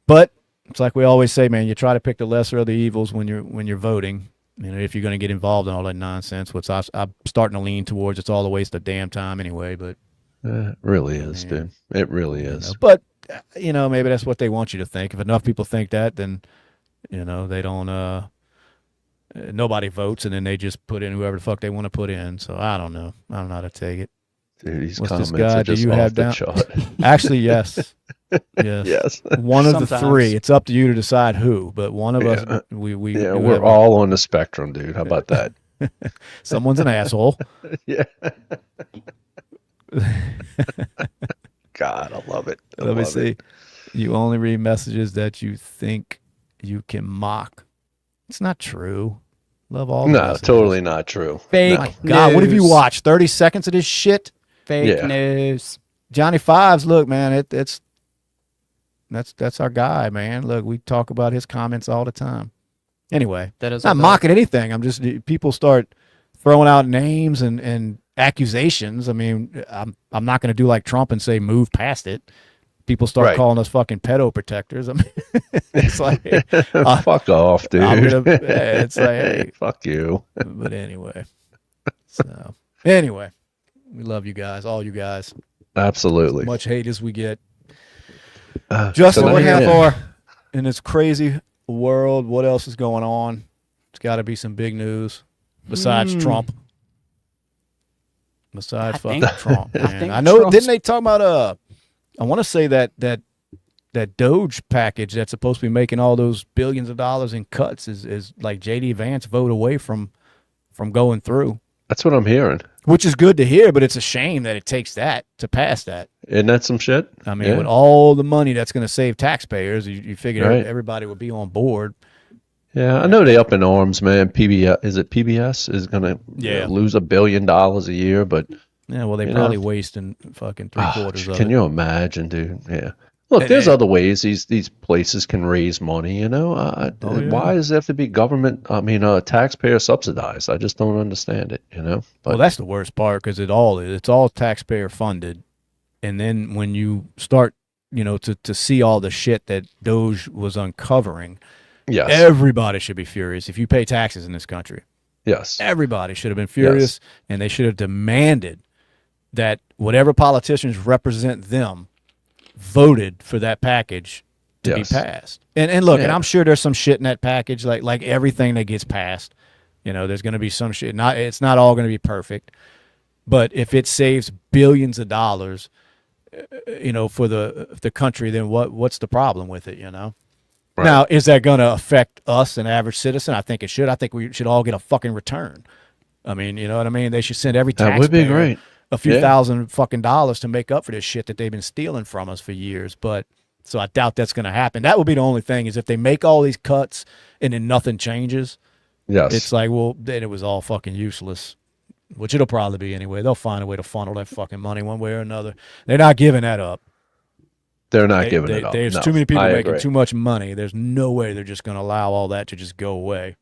But it's like we always say, man, you try to pick the lesser of the evils when you're voting. If you're going to get involved in all that nonsense, which I'm starting to lean towards, it's all a waste of damn time anyway. But it really is, dude. It really is. But maybe that's what they want you to think. If enough people think that, then they don't. Nobody votes, and then they just put in whoever the fuck they want to put in. So I don't know. I don't know how to take it. Dude, these What's comments this guy? are just Do you off have the down? chart. Actually, yes. Yes. One of the three. It's up to you to decide who. But one of us, we're all on the spectrum, dude. How about that? Someone's an asshole. Yeah. God, I love it. Let me see. You only read messages that you think you can mock. It's not true. Love all the messages. Totally not true. Fake My God, what have you watched? 30 seconds of this shit? Fake news. Johnny Fives, look, man, that's our guy, man. Look, we talk about his comments all the time. Anyway, That is not mocking anything. I'm just, people start throwing out names and accusations. I mean, I'm not going to do like Trump and say move past it. People start calling us fucking pedo protectors. I mean, it's like, fuck off, dude. It's like, hey, fuck you. But anyway, we love you guys, all you guys. Absolutely. As much hate as we get. Justin, what half in this crazy world? What else is going on? It's got to be some big news besides Trump. Besides fucking Trump, man. I know. Didn't they talk about I want to say that Doge package that's supposed to be making all those billions of dollars in cuts is like J.D. Vance vote away from going through. That's what I'm hearing. Which is good to hear, but it's a shame that it takes that to pass that. Isn't that some shit? I mean, with all the money that's going to save taxpayers, you figure everybody would be on board. Yeah, I know they up in arms, man. PBS is going to lose $1 billion a year, but well, they probably wasting fucking 3/4 of it. Can you imagine, dude? Yeah. Look, there's other ways these places can raise money. Why does it have to be government? I mean, taxpayer subsidized? I just don't understand it. But, well, that's the worst part because it's all taxpayer funded, and then when you start, to see all the shit that Doge was uncovering, everybody should be furious. If you pay taxes in this country, everybody should have been furious, and they should have demanded that whatever politicians represent them voted for that package to be passed. And look, and I'm sure there's some shit in that package, like everything that gets passed. There's going to be some shit. It's not all going to be perfect, but if it saves billions of dollars, for the country, then what's the problem with it? Right. Now, is that going to affect us, an average citizen? I think it should. I think we should all get a fucking return. I mean, you know what I mean? They should send every taxpayer. That would be great. A few thousand fucking dollars to make up for this shit that they've been stealing from us for years. But so I doubt that's going to happen. That would be the only thing is if they make all these cuts and then nothing changes. Yes. It's like, well, then it was all fucking useless, which it'll probably be anyway. They'll find a way to funnel that fucking money one way or another. They're not giving that up. They're not giving it up. There's too many people making too much money. There's no way they're just going to allow all that to just go away.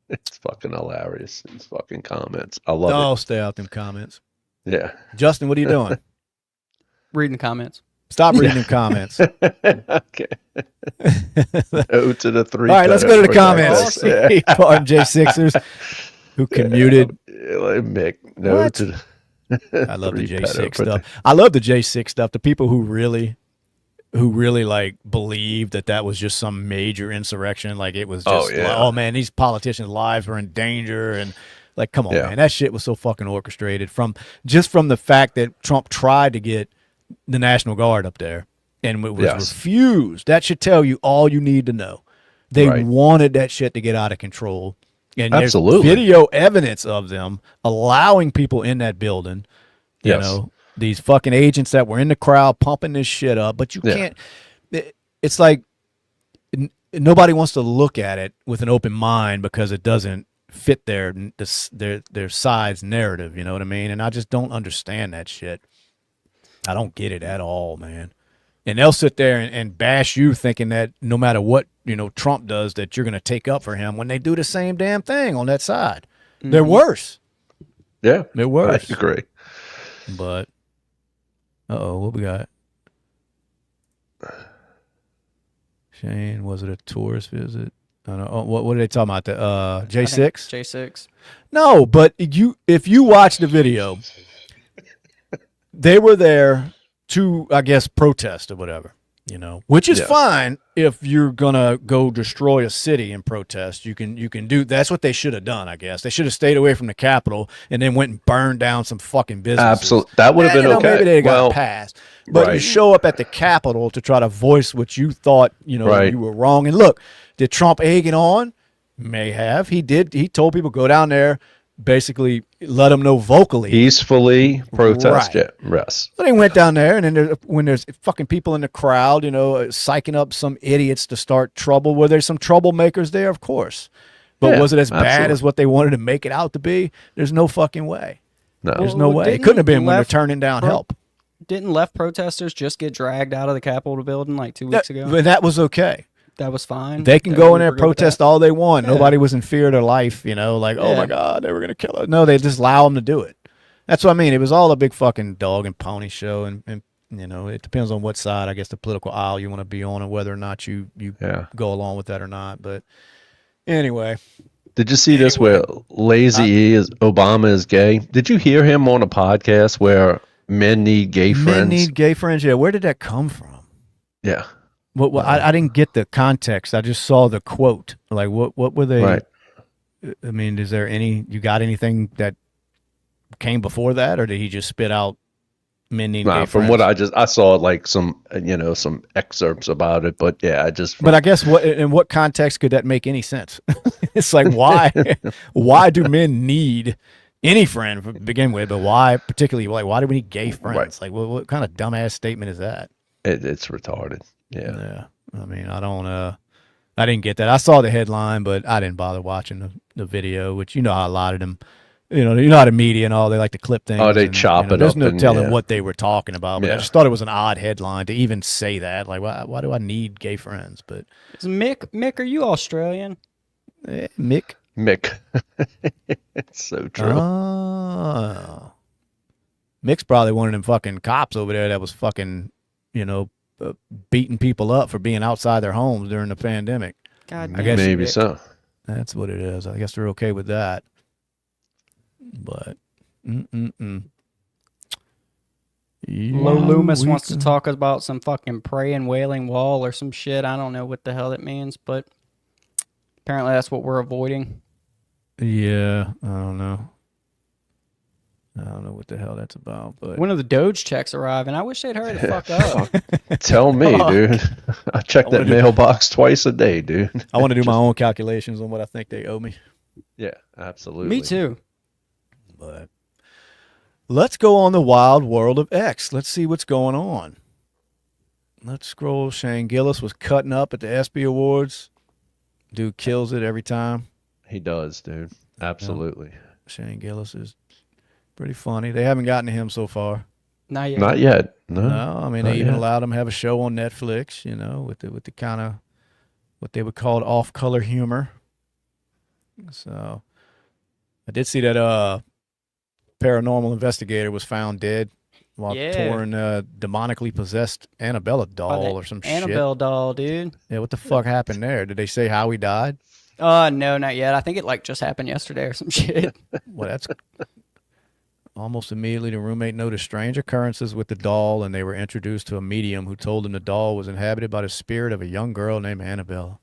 It's fucking hilarious. These fucking comments. I love it. Oh, stay out them comments. Yeah. Justin, what are you doing? Reading the comments. Stop reading them comments. Okay. Go to the three. All right, let's go to the comments. Pardon J6ers who commuted. Mick, no what? to I love the J6 stuff. I love the J6 stuff. The people who really like believed that was just some major insurrection. Like it was just, oh man, these politicians' lives were in danger. And like, come on, man, that shit was so fucking orchestrated from the fact that Trump tried to get the National Guard up there and it was refused. That should tell you all you need to know. They wanted that shit to get out of control. And there's video evidence of them allowing people in that building, you know, these fucking agents that were in the crowd pumping this shit up. But you can't, it's like nobody wants to look at it with an open mind because it doesn't fit their side's narrative. You know what I mean? And I just don't understand that shit. I don't get it at all, man. And they'll sit there and bash you thinking that no matter what, Trump does, that you're going to take up for him when they do the same damn thing on that side. Mm-hmm. They're worse. Yeah. They're worse. I agree. But, what we got? Shane, was it a tourist visit? I don't know. Oh, what are they talking about? The J6? J6. No, but if you watch the video, they were there to, I guess, protest or whatever, which is fine if you're gonna go destroy a city and protest. You can do. That's what they should have done, I guess. They should have stayed away from the Capitol and then went and burned down some fucking businesses. Absolutely, that would have been okay. Maybe they got passed, but you show up at the Capitol to try to voice what you thought you were wrong. And look, did Trump egg it on? May have. He did. He told people go down there. Basically, let them know vocally. Peacefully protest it. Yes. But he went down there, and then when there's fucking people in the crowd, psyching up some idiots to start trouble. Were there some troublemakers there? Of course. But was it as bad as what they wanted to make it out to be? There's no fucking way. No. There's no way. It couldn't have been when they're turning down help. Didn't left protesters just get dragged out of the Capitol building like 2 weeks ago? But that was okay. That was fine. They can go in there and protest all they want. Yeah. Nobody was in fear of their life, like, oh my God, they were going to kill us. No, they just allow them to do it. That's what I mean. It was all a big fucking dog and pony show. And it depends on what side, I guess, the political aisle you want to be on and whether or not you go along with that or not. But anyway. Did you see this where Obama is gay? Did you hear him on a podcast where men need gay friends? Men need gay friends, yeah. Where did that come from? Yeah. Well, I didn't get the context. I just saw the quote. Like, what were they? Right. I mean, is there you got anything that came before that, or did he just spit out men needing gay from friends? what I saw, like some excerpts about it, but yeah, But I guess in what context could that make any sense? It's like, why do men need any friend to begin with, but why particularly, like, why do we need gay friends? Right. Like, what kind of dumbass statement is that? It's retarded. Yeah. I mean, I didn't get that. I saw the headline, but I didn't bother watching the video, which how a lot of them, how the media and all, they like to clip things. Oh, they chop it up. There's no telling what they were talking about, but I just thought it was an odd headline to even say that. Like, why do I need gay friends? But Mick, are you Australian? Mick. It's so true. Oh. Mick's probably one of them fucking cops over there that was fucking, beating people up for being outside their homes during the pandemic. God, I guess maybe so. That's what it is. I guess they're okay with that. But, Low Loomis wants to talk about some fucking praying wailing wall or some shit. I don't know what the hell it means, but apparently that's what we're avoiding. Yeah, I don't know. I don't know what the hell that's about, but when are the Doge checks arriving? I wish they'd hurry the fuck up. Tell me, dude. I check that mailbox twice a day, dude. I want to do my own calculations on what I think they owe me. Yeah, absolutely. Me too. But let's go on the wild world of X. Let's see what's going on. Let's scroll. Shane Gillis was cutting up at the ESPY Awards. Dude kills it every time. He does, dude. Absolutely. Shane Gillis is pretty funny. They haven't gotten to him so far. Not yet. Not yet. No, I mean, they even allowed him to have a show on Netflix, with the kind of what they would call off-color humor. So I did see that paranormal investigator was found dead while touring demonically possessed Annabella doll or some Annabelle doll, dude. Yeah, what the fuck happened there? Did they say how he died? No, not yet. I think it just happened yesterday or some shit. Well, that's almost immediately the roommate noticed strange occurrences with the doll, and they were introduced to a medium who told them the doll was inhabited by the spirit of a young girl named Annabella.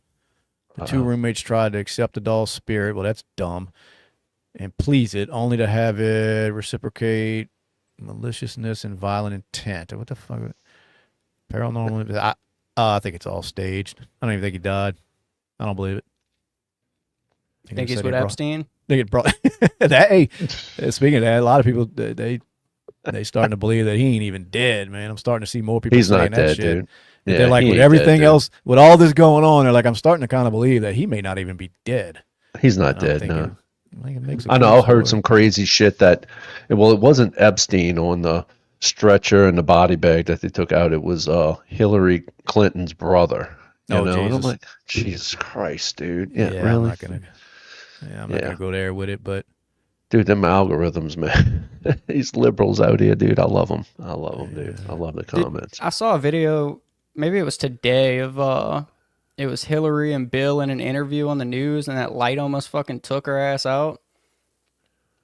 The two roommates tried to accept the doll's spirit. Well, that's dumb. And please it, only to have it reciprocate maliciousness and violent intent. What the fuck? Paranormal. I think it's all staged. I don't even think he died. I don't believe it. Think he's with Epstein? They get brought. Hey, speaking of that, a lot of people they starting to believe that he ain't even dead, man. I'm starting to see more people saying that shit. Dude. Yeah, they're like, with everything else, with all this going on, they're like, I'm starting to kind of believe that he may not even be dead. He's not dead, no. I know. I heard some crazy shit that, it wasn't Epstein on the stretcher and the body bag that they took out, it was Hillary Clinton's brother. You know, Jesus. and I'm like, Jesus Christ, dude. Yeah, yeah, really? I'm not gonna go there with it, but Dude, them algorithms, man. These liberals out here, dude. I love them. I love them, dude. I love the comments. I saw a video, maybe it was today, of it was Hillary and Bill in an interview on the news, and that light almost fucking took her ass out.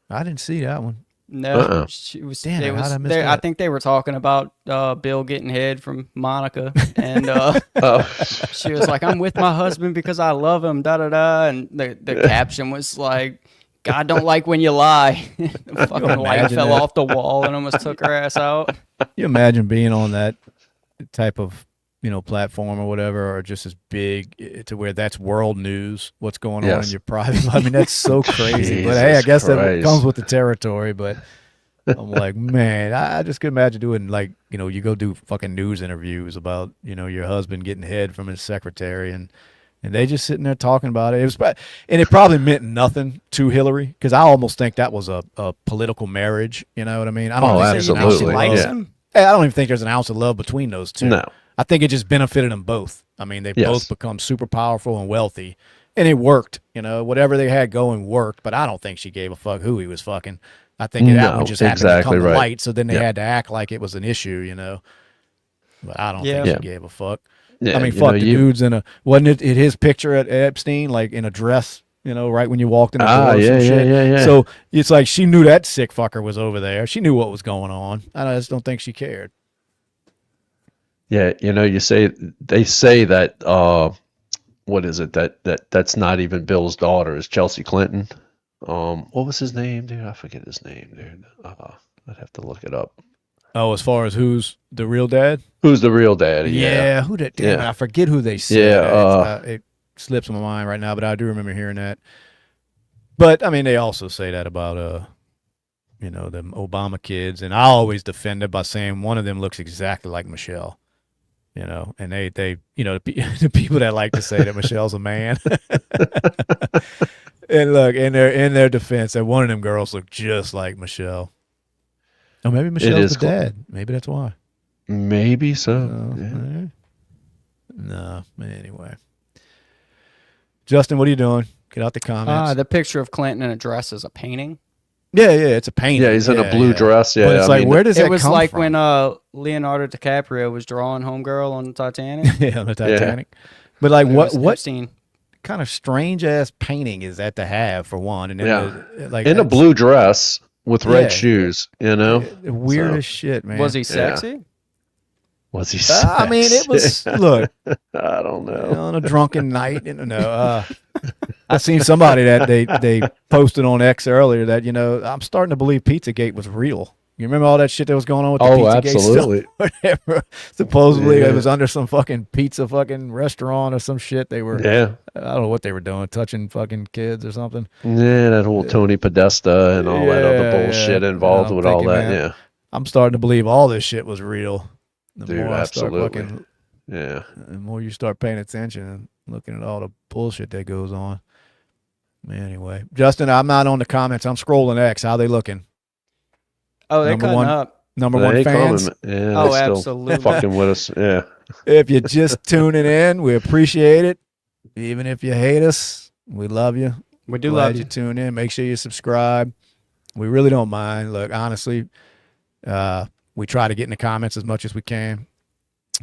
I didn't see that one. No, she was. Damn it, how'd I miss I that? think they were talking about Bill getting head from Monica, and she was like, "I'm with my husband because I love him." Da da da, and the caption was like, "God don't like when you lie." The fucking light fell off the wall and almost took her ass out. You imagine being on that type of platform or whatever, or just as big to where that's world news, what's going on in your private. I mean, that's so crazy. But hey, I guess that comes with the territory. But I'm like, man, I just could imagine doing like, you go do fucking news interviews about, your husband getting head from his secretary, and they just sitting there talking about it. And it probably meant nothing to Hillary, because I almost think that was a political marriage. You know what I mean? I don't think there's an ounce of love. I don't even think there's an ounce of love between those two. No. I think it just benefited them both. I mean, they've both become super powerful and wealthy, and it worked. Whatever they had going worked, but I don't think she gave a fuck who he was fucking. I think that one just happened to come to light, so then they had to act like it was an issue, But I don't think she gave a fuck. Yeah, I mean, fuck, the dude's wasn't it his picture at Epstein, like in a dress, right when you walked in the door or some shit? Yeah. So it's like she knew that sick fucker was over there. She knew what was going on. I just don't think she cared. Yeah, they say that what is it, that's not even Bill's daughter, is Chelsea Clinton. What was his name, dude? I forget his name, dude. I'd have to look it up. Oh, as far as who's the real dad? Who's the real daddy? Yeah, who that? Damn it, I forget who they said. Yeah, it slips my mind right now, but I do remember hearing that. But I mean, they also say that about the Obama kids, and I always defend it by saying one of them looks exactly like Michelle. And they the people that like to say that Michelle's a man. And look, in their defense, that one of them girls look just like Michelle. Oh, maybe Michelle's the dad. Maybe that's why. Maybe so. No, anyway. Justin, what are you doing? Get out the comments. The picture of Clinton in a dress is a painting. Yeah, it's a painting. Yeah, he's in a blue dress. Yeah, but it's where does that come from? It was like when Leonardo DiCaprio was drawing Homegirl on the Titanic. Yeah, on the Titanic. Yeah. But like, what Epstein. Kind of strange ass painting is that to have, for one? And then in a blue dress with red shoes, weird as shit, man. Was he sexy? Yeah. Was he sexy? I mean, it was. Look, I don't know. On a drunken night, I seen somebody that they posted on X earlier that I'm starting to believe Pizzagate was real. You remember all that shit that was going on with the Pizzagate absolutely. stuff? Whatever. Supposedly it was under some fucking pizza fucking restaurant or some shit. They were I don't know what they were doing, touching fucking kids or something. Yeah, that whole Tony Podesta and all that other bullshit involved with all that. Man, I'm starting to believe all this shit was real. The more absolutely. The more you start paying attention and looking at all the bullshit that goes on. Anyway, Justin, I'm not on the comments. I'm scrolling X. How they looking? Oh, they're cutting up. Number one fans. Yeah, absolutely. Fucking with us. Yeah. If you're just tuning in, we appreciate it. Even if you hate us, we love you. We do love you. Tune in. Make sure you subscribe. We really don't mind. Look, honestly, we try to get in the comments as much as we can.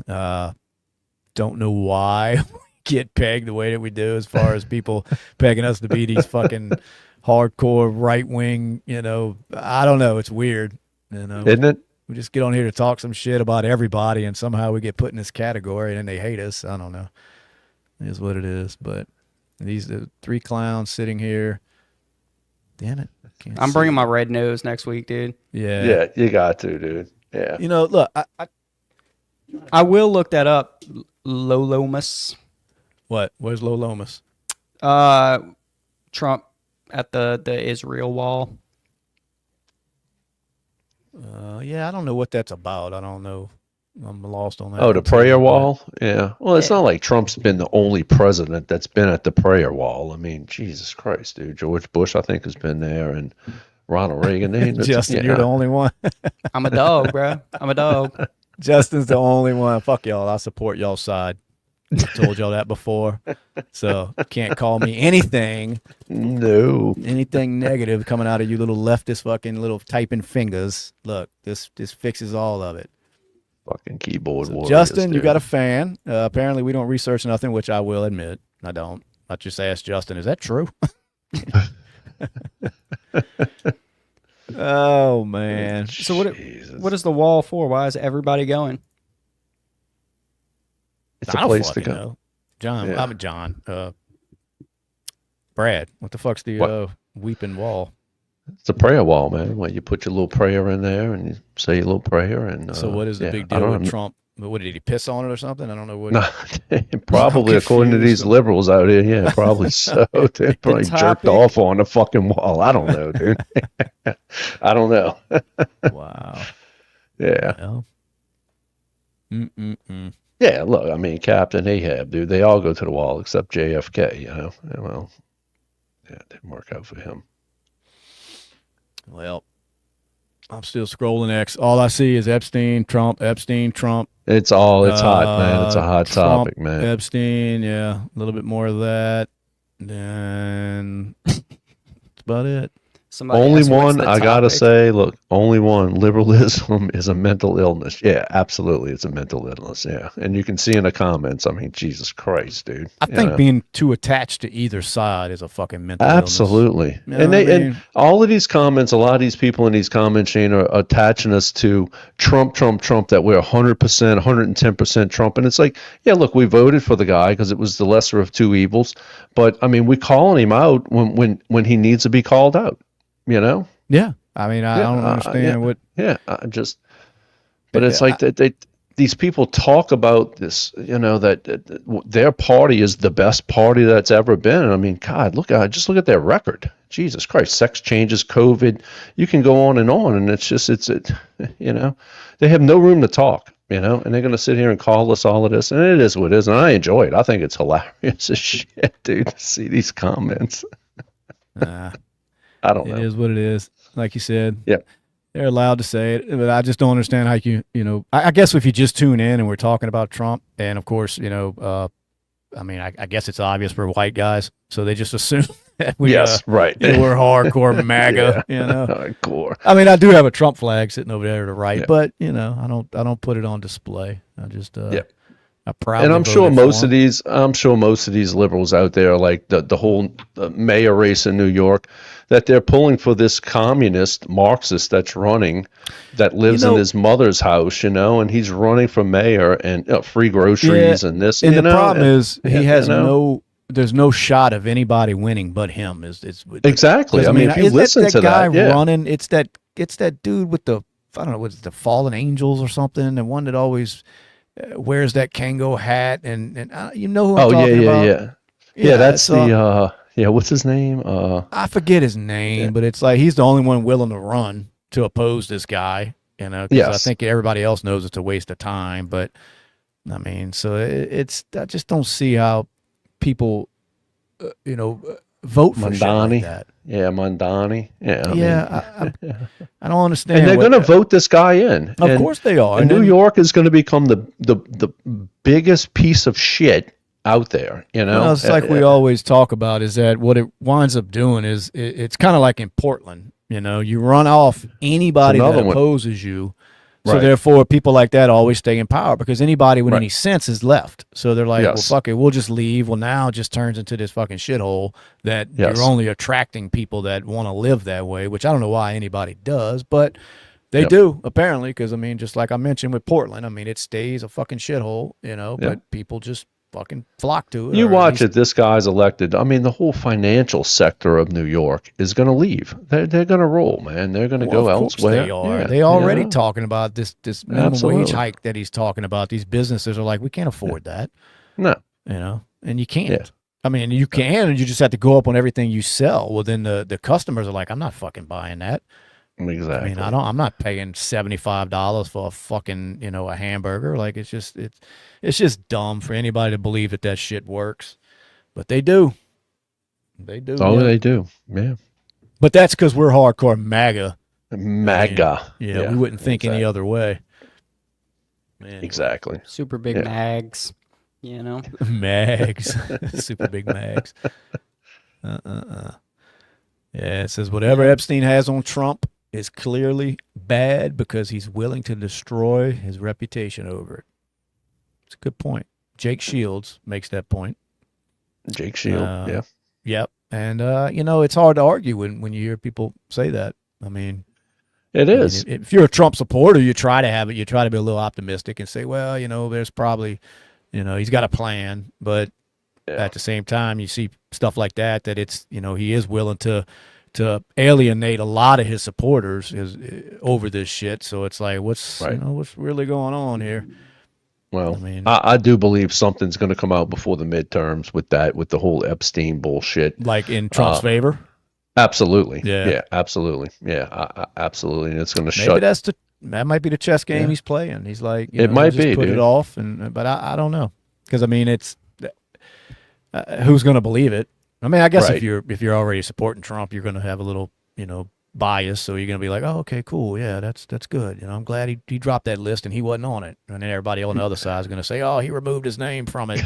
Don't know why we get pegged the way that we do, as far as people pegging us to be these fucking hardcore right wing. I don't know. It's weird. Isn't it? We just get on here to talk some shit about everybody, and somehow we get put in this category, and then they hate us. I don't know. It is what it is. But these are three clowns sitting here. Damn it. I'm bringing my red nose next week, dude. Yeah. Yeah, you got to, dude. Yeah. Look, I will look that up. Lolomus. What? Where's Lolomus? Trump at the Israel wall. Yeah, I don't know what that's about. I don't know. I'm lost on that. Oh, the prayer wall? Yeah. Well, it's not like Trump's been the only president that's been at the prayer wall. I mean, Jesus Christ, dude. George Bush, I think, has been there. And Ronald Reagan. Justin, you're the only one. I'm a dog, bro. I'm a dog. Justin's the only one. Fuck y'all. I support y'all's side. I told y'all that before. So can't call me anything. No. Anything negative coming out of you little leftist fucking little typing fingers. Look, this fixes all of it. Fucking keyboard warriors. Justin, dude. you got a fan. Apparently we don't research nothing, which I will admit. I don't. I just asked Justin, is that true? Oh, man. So what is the wall for? Why is everybody going? It's a place to go. Know. John, Yeah. I'm John. Brad, what the fuck's the weeping wall? It's a prayer wall, man. Where you put your little prayer in there and you say your little prayer. And so what is the big deal with Trump? What, did he piss on it or something? I don't know what. No, probably according to these liberals out here, yeah, probably so. They probably jerked off on the fucking wall. I don't know, dude. I don't know. Wow. Yeah. Well, yeah, look, I mean, Captain Ahab, dude, they all go to the wall except JFK, you know. Well, yeah, it didn't work out for him. Well, I'm still scrolling X. All I see is Epstein, Trump. It's hot, man. It's a hot Trump, topic, man. Epstein, yeah. A little bit more of that. Then that's about it. Only one, I gotta say, look, only one, liberalism is a mental illness. Yeah, absolutely, it's a mental illness, yeah. And you can see in the comments, I mean, Jesus Christ, dude. I think being too attached to either side is a fucking mental absolutely. illness. Absolutely. And all of these comments, a lot of these people in these comments, Shane, are attaching us to Trump, that we're 100%, 110% Trump. And it's like, yeah, look, we voted for the guy because it was the lesser of two evils. But, I mean, we're calling him out when he needs to be called out. You know? Yeah. I mean, I don't understand what. Yeah, but it's like that. These people talk about this, you know, that their party is the best party that's ever been. I mean, God, just look at their record. Jesus Christ, sex changes, COVID. You can go on, and it's just you know, they have no room to talk. You know, and they're going to sit here and call us all of this, and it is what it is, and I enjoy it. I think it's hilarious as shit, dude, to see these comments. I don't know. It is what it is. Like you said. Yeah. They're allowed to say it, but I just don't understand how you know, I guess if you just tune in and we're talking about Trump, and of course, you know, I mean, I guess it's obvious for white guys, so they just assume that we're hardcore MAGA, you know. Hardcore. I mean, I do have a Trump flag sitting over there to the right, but you know, I don't put it on display. I just And I'm sure most of these liberals out there, like the whole mayor race in New York, that they're pulling for this communist Marxist that's running, that lives in his mother's house, you know, and he's running for mayor and free groceries and this. And the problem is he has there's no shot of anybody winning but him. Exactly. I mean, if you listen to that guy running, it's that dude with the, I don't know, what's the Fallen Angels or something, the one that always wears that Kango hat, and you know who I'm talking about. Yeah, that's what's his name? I forget his name, but it's like he's the only one willing to run to oppose this guy, you know, because I think everybody else knows it's a waste of time. But I mean, so I just don't see how people, you know, vote for shit like that. Yeah, Mondani. Yeah, I don't understand. And they're going to vote this guy in. Of course they are. And New York is going to become the biggest piece of shit out there, you know. Well, it's like we always talk about, is that what it winds up doing is it's kind of like in Portland, you know, you run off anybody that opposes you. So therefore, people like that always stay in power because anybody with any sense is left. So they're like, well, fuck it, we'll just leave. Well, now it just turns into this fucking shithole that you're only attracting people that want to live that way, which I don't know why anybody does, but they do, apparently, because, I mean, just like I mentioned with Portland, I mean, it stays a fucking shithole, you know, but people just fucking flock to it. You watch it, this guy's elected. I mean, the whole financial sector of New York is going to leave. They're going to roll, man. They're going to go elsewhere. They are. They already talking about this minimum wage hike that he's talking about. These businesses are like, we can't afford that. No. You know, and you can't. Yeah. I mean, you can, and you just have to go up on everything you sell. Well, then the customers are like, I'm not fucking buying that. Exactly. I mean, I'm not paying $75 for a fucking, you know, a hamburger. Like, it's just dumb for anybody to believe that shit works, but they do. They do. Oh, they do. Yeah. But that's because we're hardcore MAGA. MAGA. Yeah, we wouldn't think any other way. Anyway. Exactly. Super big mags, you know. Mags. Super big mags. Yeah, it says whatever Epstein has on Trump is clearly bad because he's willing to destroy his reputation over it. It's a good point. Jake Shields makes that point. Jake Shields, yeah. Yep. And, it's hard to argue when you hear people say that. I mean, it is. If you're a Trump supporter, you try to have it. You try to be a little optimistic and say, well, there's probably, he's got a plan. But at the same time, you see stuff like that it's, he is willing to alienate a lot of his supporters over this shit. So it's like, what's really going on here? Well, I do believe something's going to come out before the midterms with the whole Epstein bullshit. Like in Trump's favor? Absolutely. Yeah, absolutely. Yeah, absolutely. And it's going to shut. That might be the chess game he's playing. He's like, it might just be, put it off. But I don't know. Because, it's who's going to believe it? I guess if you're already supporting Trump, you're going to have a little, bias. So you're going to be like, oh, okay, cool. Yeah, that's good. I'm glad he dropped that list and he wasn't on it. And then everybody on the other side is going to say, oh, he removed his name from it.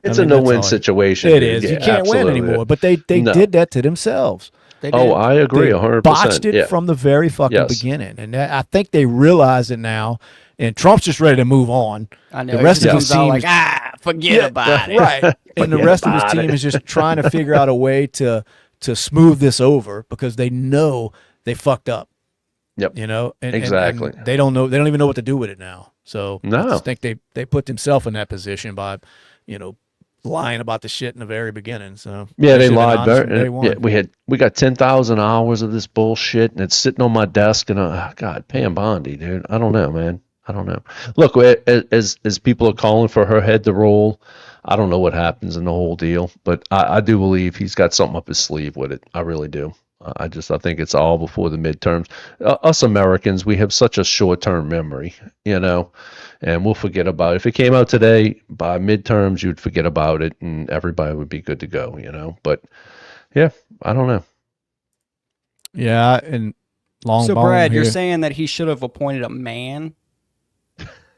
It's a no-win situation. It is. You can't win anymore. But they did that to themselves. Oh, I agree 100%. Botched it from the very fucking beginning. And I think they realize it now. And Trump's just ready to move on. I know. The rest of his team forget about it. Right. And the rest of his team is just trying to figure out a way to smooth this over because they know they fucked up. Yep. Exactly. And they don't know. They don't even know what to do with it now. So I just think they put themselves in that position by, lying about the shit in the very beginning. So they lied. We got 10,000 hours of this bullshit, and it's sitting on my desk. And God, Pam Bondi, dude. I don't know, man. I don't know. Look, as people are calling for her head to roll, I don't know what happens in the whole deal, but I do believe he's got something up his sleeve with it. I really do. I think it's all before the midterms. Us Americans, we have such a short-term memory, and we'll forget about it. If it came out today, by midterms, you'd forget about it, and everybody would be good to go, But, yeah, I don't know. Yeah, and So, Brad, you're saying that he should have appointed a man?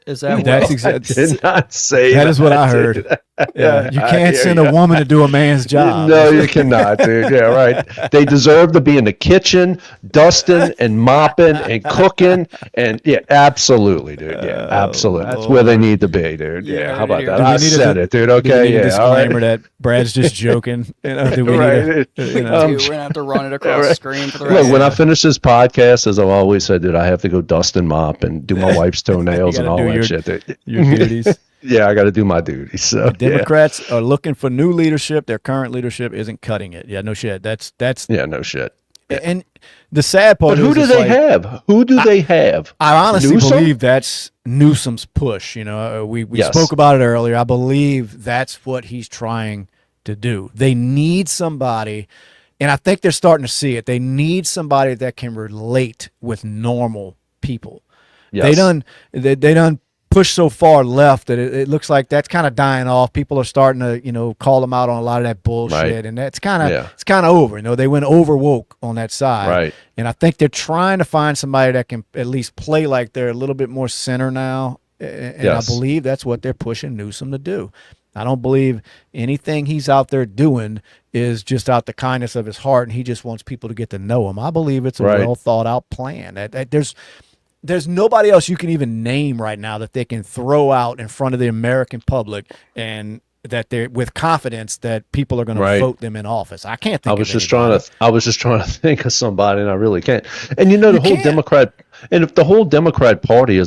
Is that that's exactly? I did not say that. That is what I heard. Yeah, you can't send a woman to do a man's job. No, you cannot, dude. Yeah, right. They deserve to be in the kitchen, dusting and mopping and cooking, and absolutely, dude. Yeah, absolutely. That's where they need to be, dude. Yeah, how about that? I said it, dude. Okay, yeah. Disclaimer that Brad's just joking. Do we we're gonna have to run it across the screen for the rest. Look, when I finish this podcast, as I've always said, dude, I have to go dust and mop and do my wife's toenails and all that shit. Dude. Your duties. Yeah, I got to do my duties. So Democrats are looking for new leadership. Their current leadership isn't cutting it. Yeah, no shit. That's no shit. Yeah. And the sad part is, who do they have? Who do they have? I honestly believe that's Newsom's push. We spoke about it earlier. I believe that's what he's trying to do. They need somebody, and I think they're starting to see it. They need somebody that can relate with normal people. Yes. They done push so far left that it looks like that's kind of dying off. People are starting to call them out on a lot of that bullshit, and that's kind of over. They went over woke on that side, right? And I think they're trying to find somebody that can at least play like they're a little bit more center now. And I believe that's what they're pushing Newsom to do. I don't believe anything he's out there doing is just out the kindness of his heart, and he just wants people to get to know him. I believe it's a well thought out plan. There's nobody else you can even name right now that they can throw out in front of the American public and that they're with confidence that people are going to vote them in office. I can't think I was just trying to think of somebody, and I really can't. And the whole Democrat, and if the whole Democrat Party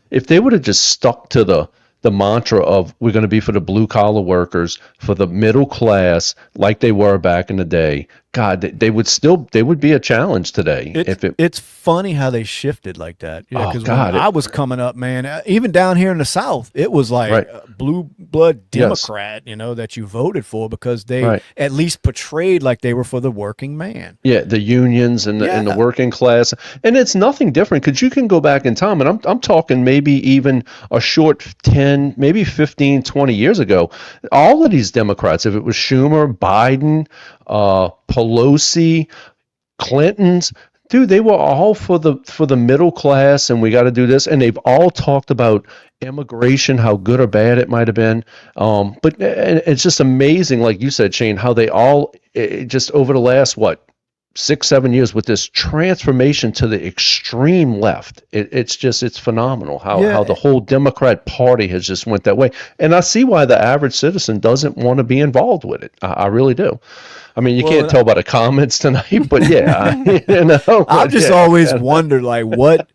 if they would have just stuck to the mantra of we're going to be for the blue collar workers, for the middle class, like they were back in the day, God, they would be a challenge today. It's funny how they shifted like that. Yeah, because when I was coming up, man, even down here in the South, it was like blue blood Democrat, that you voted for because they at least portrayed like they were for the working man. Yeah, the unions and the working class, and it's nothing different because you can go back in time, and I'm talking maybe even a short 10, maybe 15, 20 years ago. All of these Democrats, if it was Schumer, Biden, Pelosi, Clintons, dude, they were all for the middle class, and we got to do this. And they've all talked about immigration, how good or bad it might have been. But it's just amazing, like you said, Shane, how they all just over the last 6-7 years with this transformation to the extreme left. It's phenomenal how the whole Democrat Party has just went that way. And I see why the average citizen doesn't want to be involved with it. I really do. I mean, you can't tell by the comments tonight, but yeah, I've just always wondered, like, what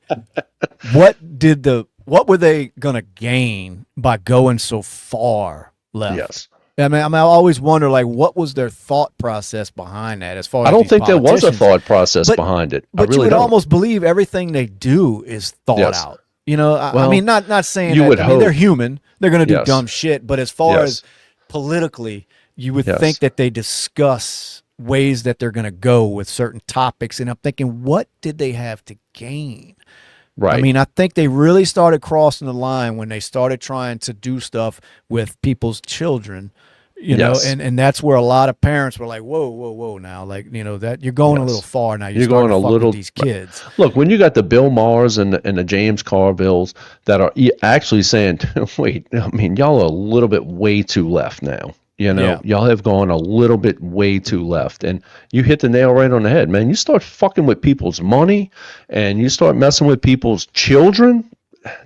were they gonna gain by going so far left? Yes. I mean, I always wonder, like, what was their thought process behind that? As far as I don't think there was a thought process behind it. But you would almost believe everything they do is thought out. You know, I mean, not saying you that. would I mean, hope. they're human. They're going to do dumb shit. But as far as politically, you would think that they discuss ways that they're going to go with certain topics. And I'm thinking, what did they have to gain? Right. I mean, I think they really started crossing the line when they started trying to do stuff with people's children, you know, and that's where a lot of parents were like, whoa, now, like, you know, that you're going a little far now. You're going a little with these kids. Look, when you got the Bill Maher's and the James Carvilles that are actually saying, wait, I mean, y'all are a little bit way too left now. You know, y'all have gone a little bit way too left, and you hit the nail right on the head, man. You start fucking with people's money, and you start messing with people's children,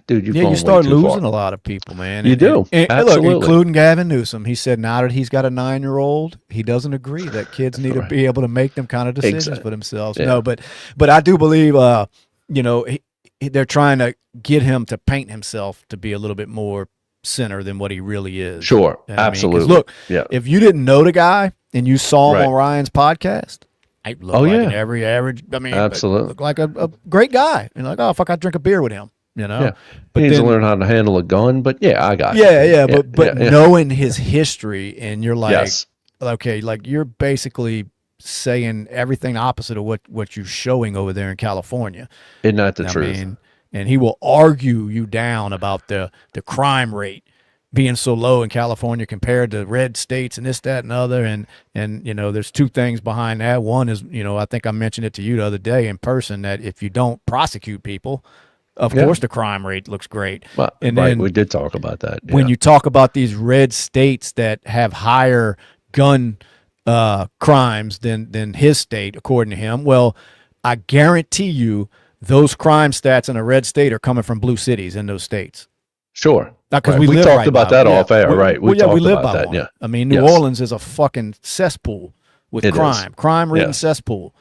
dude. You start losing a lot of people, man. You do, absolutely. Look, including Gavin Newsom. He said now that he's got a 9-year-old, he doesn't agree that kids need to be able to make them kind of decisions for themselves. Yeah. No, but I do believe, you know, they're trying to get him to paint himself to be a little bit more center than what he really is. Sure, absolutely. Look, if you didn't know the guy and you saw him on Ryan's podcast, he looked like an average. I mean, absolutely, looked like a great guy. You're like, oh fuck, I'd drink a beer with him. You know, but he needs to learn how to handle a gun. But I got but knowing his history, and you're like, okay, like you're basically saying everything opposite of what you're showing over there in California. Isn't that the truth? I mean, and he will argue you down about the crime rate being so low in California compared to red states and this, that, and other. And you know, there's two things behind that. One is, you know, I think I mentioned it to you the other day in person, that if you don't prosecute people, of course the crime rate looks great. Well, and then we did talk about that. When you talk about these red states that have higher gun crimes than his state, according to him, well, I guarantee you those crime stats in a red state are coming from blue cities in those states. Sure. Because we talked about that off air, right? We live by that. Yeah. I mean, New Orleans is a fucking cesspool with crime-ridden cesspool.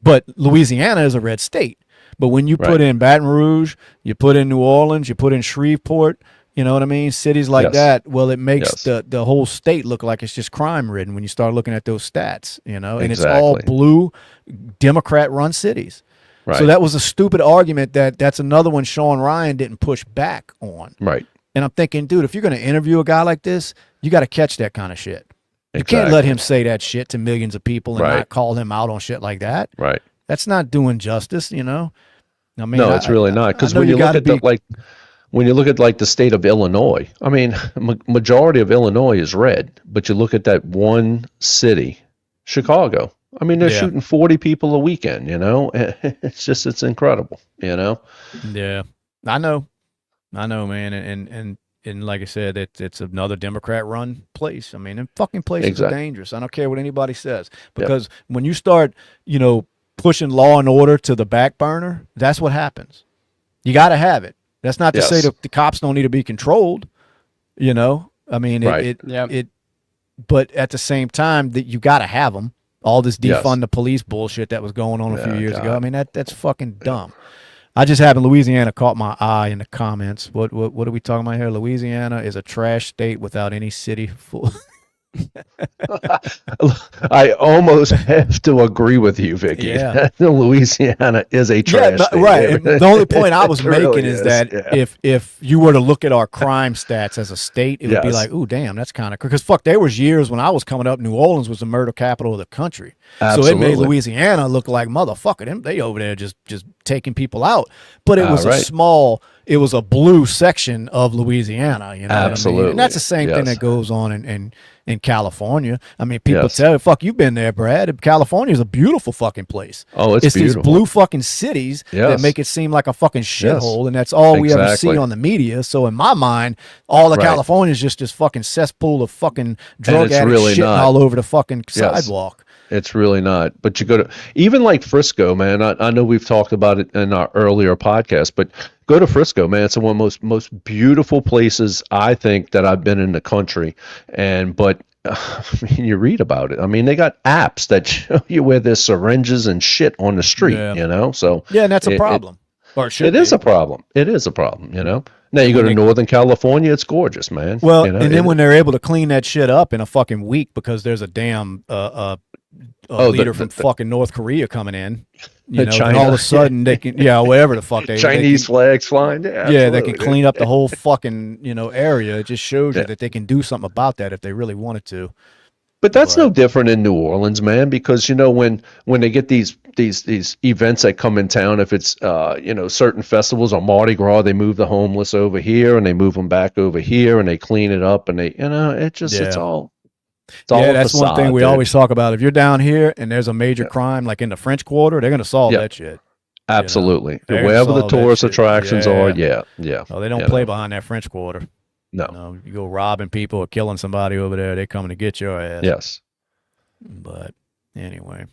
But Louisiana is a red state. But when you put in Baton Rouge, you put in New Orleans, you put in Shreveport, you know what I mean? Cities like that, well, it makes the whole state look like it's just crime-ridden when you start looking at those stats, you know? And it's all blue, Democrat-run cities. Right. So that was a stupid argument that's another one Sean Ryan didn't push back on. Right. And I'm thinking, dude, if you're going to interview a guy like this, you got to catch that kind of shit. You can't let him say that shit to millions of people and not call him out on shit like that. Right. That's not doing justice, you know? I mean, no, it's really not. Because when you look at when you look at like the state of Illinois, I mean, majority of Illinois is red, but you look at that one city, Chicago. I mean, they're shooting 40 people a weekend, you know? It's incredible, you know? Yeah. I know, man. And like I said, it's another Democrat-run place. I mean, them fucking places are dangerous. I don't care what anybody says. Because when you start, you know, pushing law and order to the back burner, that's what happens. You got to have it. That's not to say that the cops don't need to be controlled, you know? I mean, but at the same time, that you got to have them. All this defund the police bullshit that was going on a few years ago. I mean, that's fucking dumb. I just happened, Louisiana caught my eye in the comments. What are we talking about here? Louisiana is a trash state without any city full. I almost have to agree with you, Vicky. Yeah. Louisiana is a trash state. Right. And the only point I was making is that if you were to look at our crime stats as a state, it would be like, ooh, damn, that's kind of, because fuck, there was years when I was coming up, New Orleans was the murder capital of the country. Absolutely. So it made Louisiana look like motherfucker. They over there just taking people out. But it was a small, it was a blue section of Louisiana. You know, Absolutely. what I mean? And that's the same thing Yes. that goes on in California. I mean, people Yes. tell you, fuck, you've been there, Brad. California is a beautiful fucking place. Oh, it's beautiful. these blue fucking cities that Yes. make it seem like a fucking shithole, Yes. and that's all we ever Exactly. see on the media. So in my mind, all of Right. California is just this fucking cesspool of fucking drug it's addicts really shitting not. all over the fucking Yes. sidewalk. It's really not. But you go to even like Frisco, man. I know we've talked about it in our earlier podcast, but go to Frisco, man. It's one of the most beautiful places I think that I've been in the country. But I mean, you read about it. I mean, they got apps that show you where there's syringes and shit on the street. Yeah. You know, so Yeah, and that's a problem. Or it should It is be. a problem. It is a problem. You know. Now you go to Northern California, it's gorgeous, man. Well, you know, and then when they're able to clean that shit up in a fucking week because there's a damn leader from fucking North Korea coming in, you know, and all of a sudden they can, whatever the fuck Chinese flags flying, they absolutely, can dude. clean up the whole fucking area. It just shows you that they can do something about that if they really wanted to. But that's no different in New Orleans, man, because you know when they get these events that come in town, if it's certain festivals or Mardi Gras, they move the homeless over here and they move them back over here and they clean it up and they it's all that's one facade, thing we dude. always talk about. If you're down here and there's a major crime like in the French Quarter, they're gonna solve that shit. Absolutely. They're gonna Wherever the solve that tourist shit. attractions are, Oh, they don't play behind that French Quarter. No. You go robbing people or killing somebody over there, they're coming to get your ass. Yes. But anyway,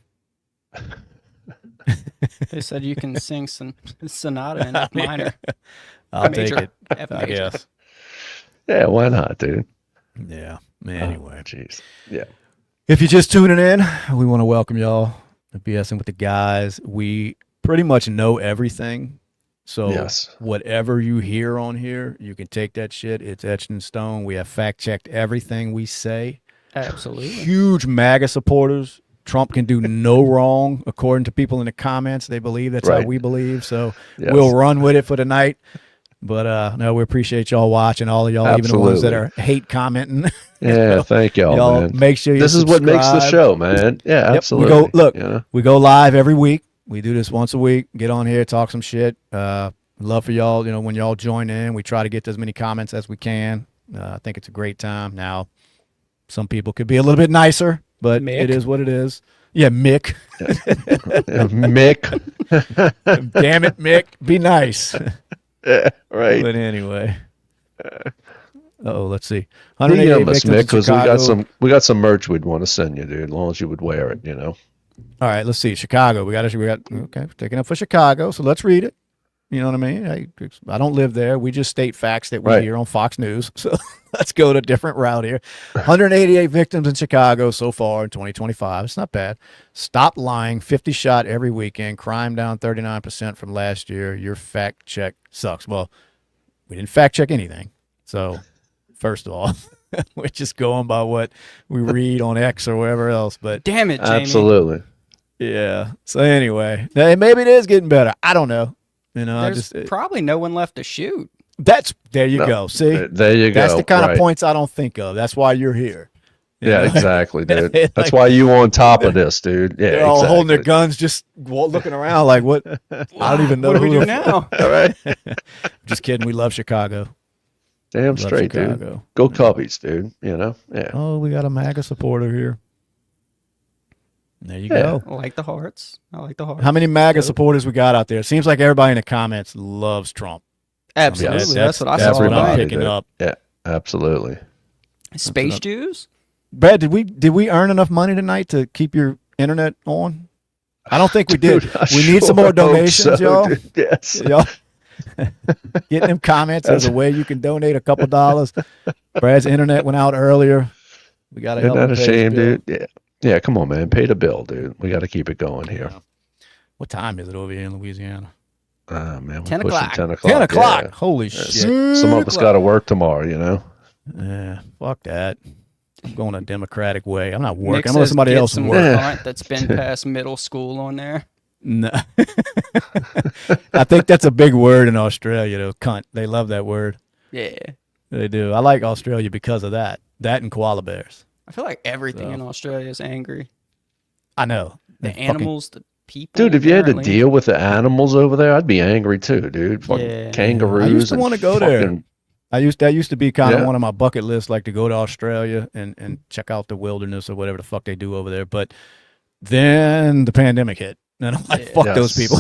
They said you can sing sonata in F minor. I'll take Major. it. F I major. guess. Yeah, why not, dude? Yeah. Anyway, Jeez. Yeah. if you're just tuning in, we want to welcome y'all to B.S.ing with the guys. We pretty much know everything. So Yes. whatever you hear on here, you can take that shit. It's etched in stone. We have fact checked everything we say. Absolutely. Huge MAGA supporters. Trump can do no wrong, according to people in the comments. They believe that's how Right. we believe. So Yes. we'll run with it for the night. But no, we appreciate y'all watching, all of y'all, even the ones that are hate commenting. Yeah, thank y'all, man. Make sure you This is what makes the subscribe. show, man. Yeah, Yep, absolutely. We go live every week. We do this once a week. Get on here, talk some shit. Love for y'all. When y'all join in, we try to get as many comments as we can. I think it's a great time. Now, some people could be a little bit nicer, but Mick. it is what it is. Yeah, Mick. Mick. Damn it, Mick. Be nice. Right. But anyway. Let's see. DM us, Mick, because Chicago. we got some merch we'd want to send you, dude. As long as you would wear it, you know. All right, let's see. Chicago. We got okay, taking up for Chicago. So let's read it. You know what I mean? I don't live there. We just state facts that we Right. hear on Fox News. So let's go to a different route here. 188 victims in Chicago so far in 2025. It's not bad. Stop lying. 50 shot every weekend. Crime down 39% from last year. Your fact check sucks. Well, we didn't fact check anything. So first of all, we're just going by what we read on X or wherever else. But Damn it, Jamie. Absolutely. yeah. So anyway, hey, maybe it is getting better. I don't know. There's probably no one left to shoot. There you go. See, There you go. that's the kind Right. of points I don't think of. That's why you're here. You Yeah, know? exactly, dude. Like- That's why you on top of this, dude. Yeah, They're all exactly. holding their guns, just looking around like, what? I don't even know What do we who do the- now? All right. Just kidding. We love Chicago. Damn Love straight, dude. Chicago. Go Cubbies, dude. You know? Yeah. Oh, we got a MAGA supporter here. There you Yeah. go. I like the hearts. How many MAGA supporters we got out there? It seems like everybody in the comments loves Trump. Absolutely. Yes. That's what I saw Everybody tonight. picking dude. up. Yeah, absolutely. Space Jews? Brad, did we earn enough money tonight to keep your internet on? I don't think we did. Dude, I We need some sure more hope donations, so, y'all. dude. Yes. Y'all getting them comments as a way you can donate a couple dollars. Brad's internet went out earlier. We got to Isn't help that a him pay his shame, bill. dude? Yeah. Yeah, come on, man. Pay the bill, dude. We got to keep it going here. What time is it over here in Louisiana? Man, we're 10 pushing o'clock. 10 o'clock. 10 o'clock. Yeah. Holy Yeah, shit. Some of us got to work tomorrow, you know? Yeah, fuck that. I'm going a democratic way. I'm not Nick working. I'm going to says somebody get else some work. cunt that's been past middle school on there. No. I think that's a big word in Australia, though. Cunt. They love that word. Yeah. They do. I like Australia because of that. That and koala bears. I feel like everything in Australia is angry. I know. The They animals, the people. Dude, if you had to apparently. deal with the animals over there, I'd be angry too, dude. Fucking Yeah. kangaroos. I used to and want to go there. fucking- That used to be kind of Yeah. one of my bucket lists, like to go to Australia and check out the wilderness or whatever the fuck they do over there. But then the pandemic hit, and I'm like, fuck those people.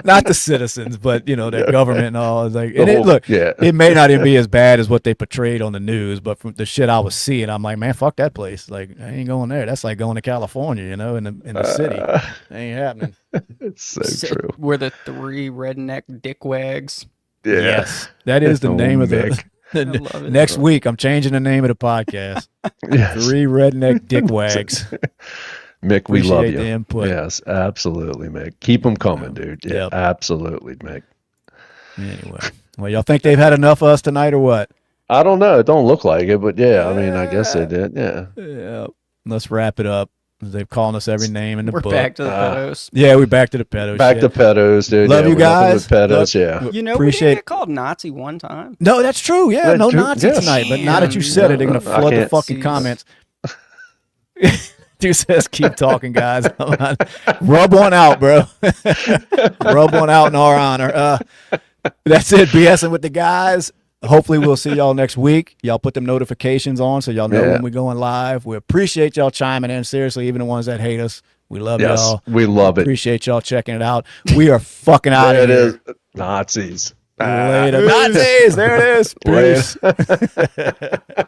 Not the citizens, but their government and all. It's like, it may not even be as bad as what they portrayed on the news, but from the shit I was seeing, I'm like, man, fuck that place. Like, I ain't going there. That's like going to California, in the city. It ain't happening. It's so true. We're the 3 redneck dickwags. Yeah. Yes, that is the name of Mick. I love it. Next week, I'm changing the name of the podcast. Yes. 3 redneck dickwags. Mick, we love Appreciate you. the input. Yes, absolutely, Mick. Keep them coming, dude. Yeah, Yep. absolutely, Mick. Anyway, well, y'all think they've had enough of us tonight or what? I don't know. It don't look like it, but yeah, I mean, I guess they did. Yeah. Yeah. Let's wrap it up. They've calling us every name in the We're book. back to the pedos. Yeah, we're back to the pedo Back shit. to pedos, dude. Love yeah, you we're nothing guys. but pedos, Love- yeah. We Appreciate- didn't get called Nazi one time. No, that's true. Yeah, That's no true. Nazi Yes. tonight. But now that you said it, they're going to I flood the can't fucking see. comments. Dude says, keep talking, guys. Rub one out, bro. Rub one out in our honor. That's it. BSing with the guys. Hopefully, we'll see y'all next week. Y'all put them notifications on so y'all know when we're going live. We appreciate y'all chiming in. Seriously, even the ones that hate us. We love Yes, y'all. we love it. Appreciate y'all checking it out. We are fucking out There of it here. is. Nazis. Later. Nazis. There it is. Later. Peace.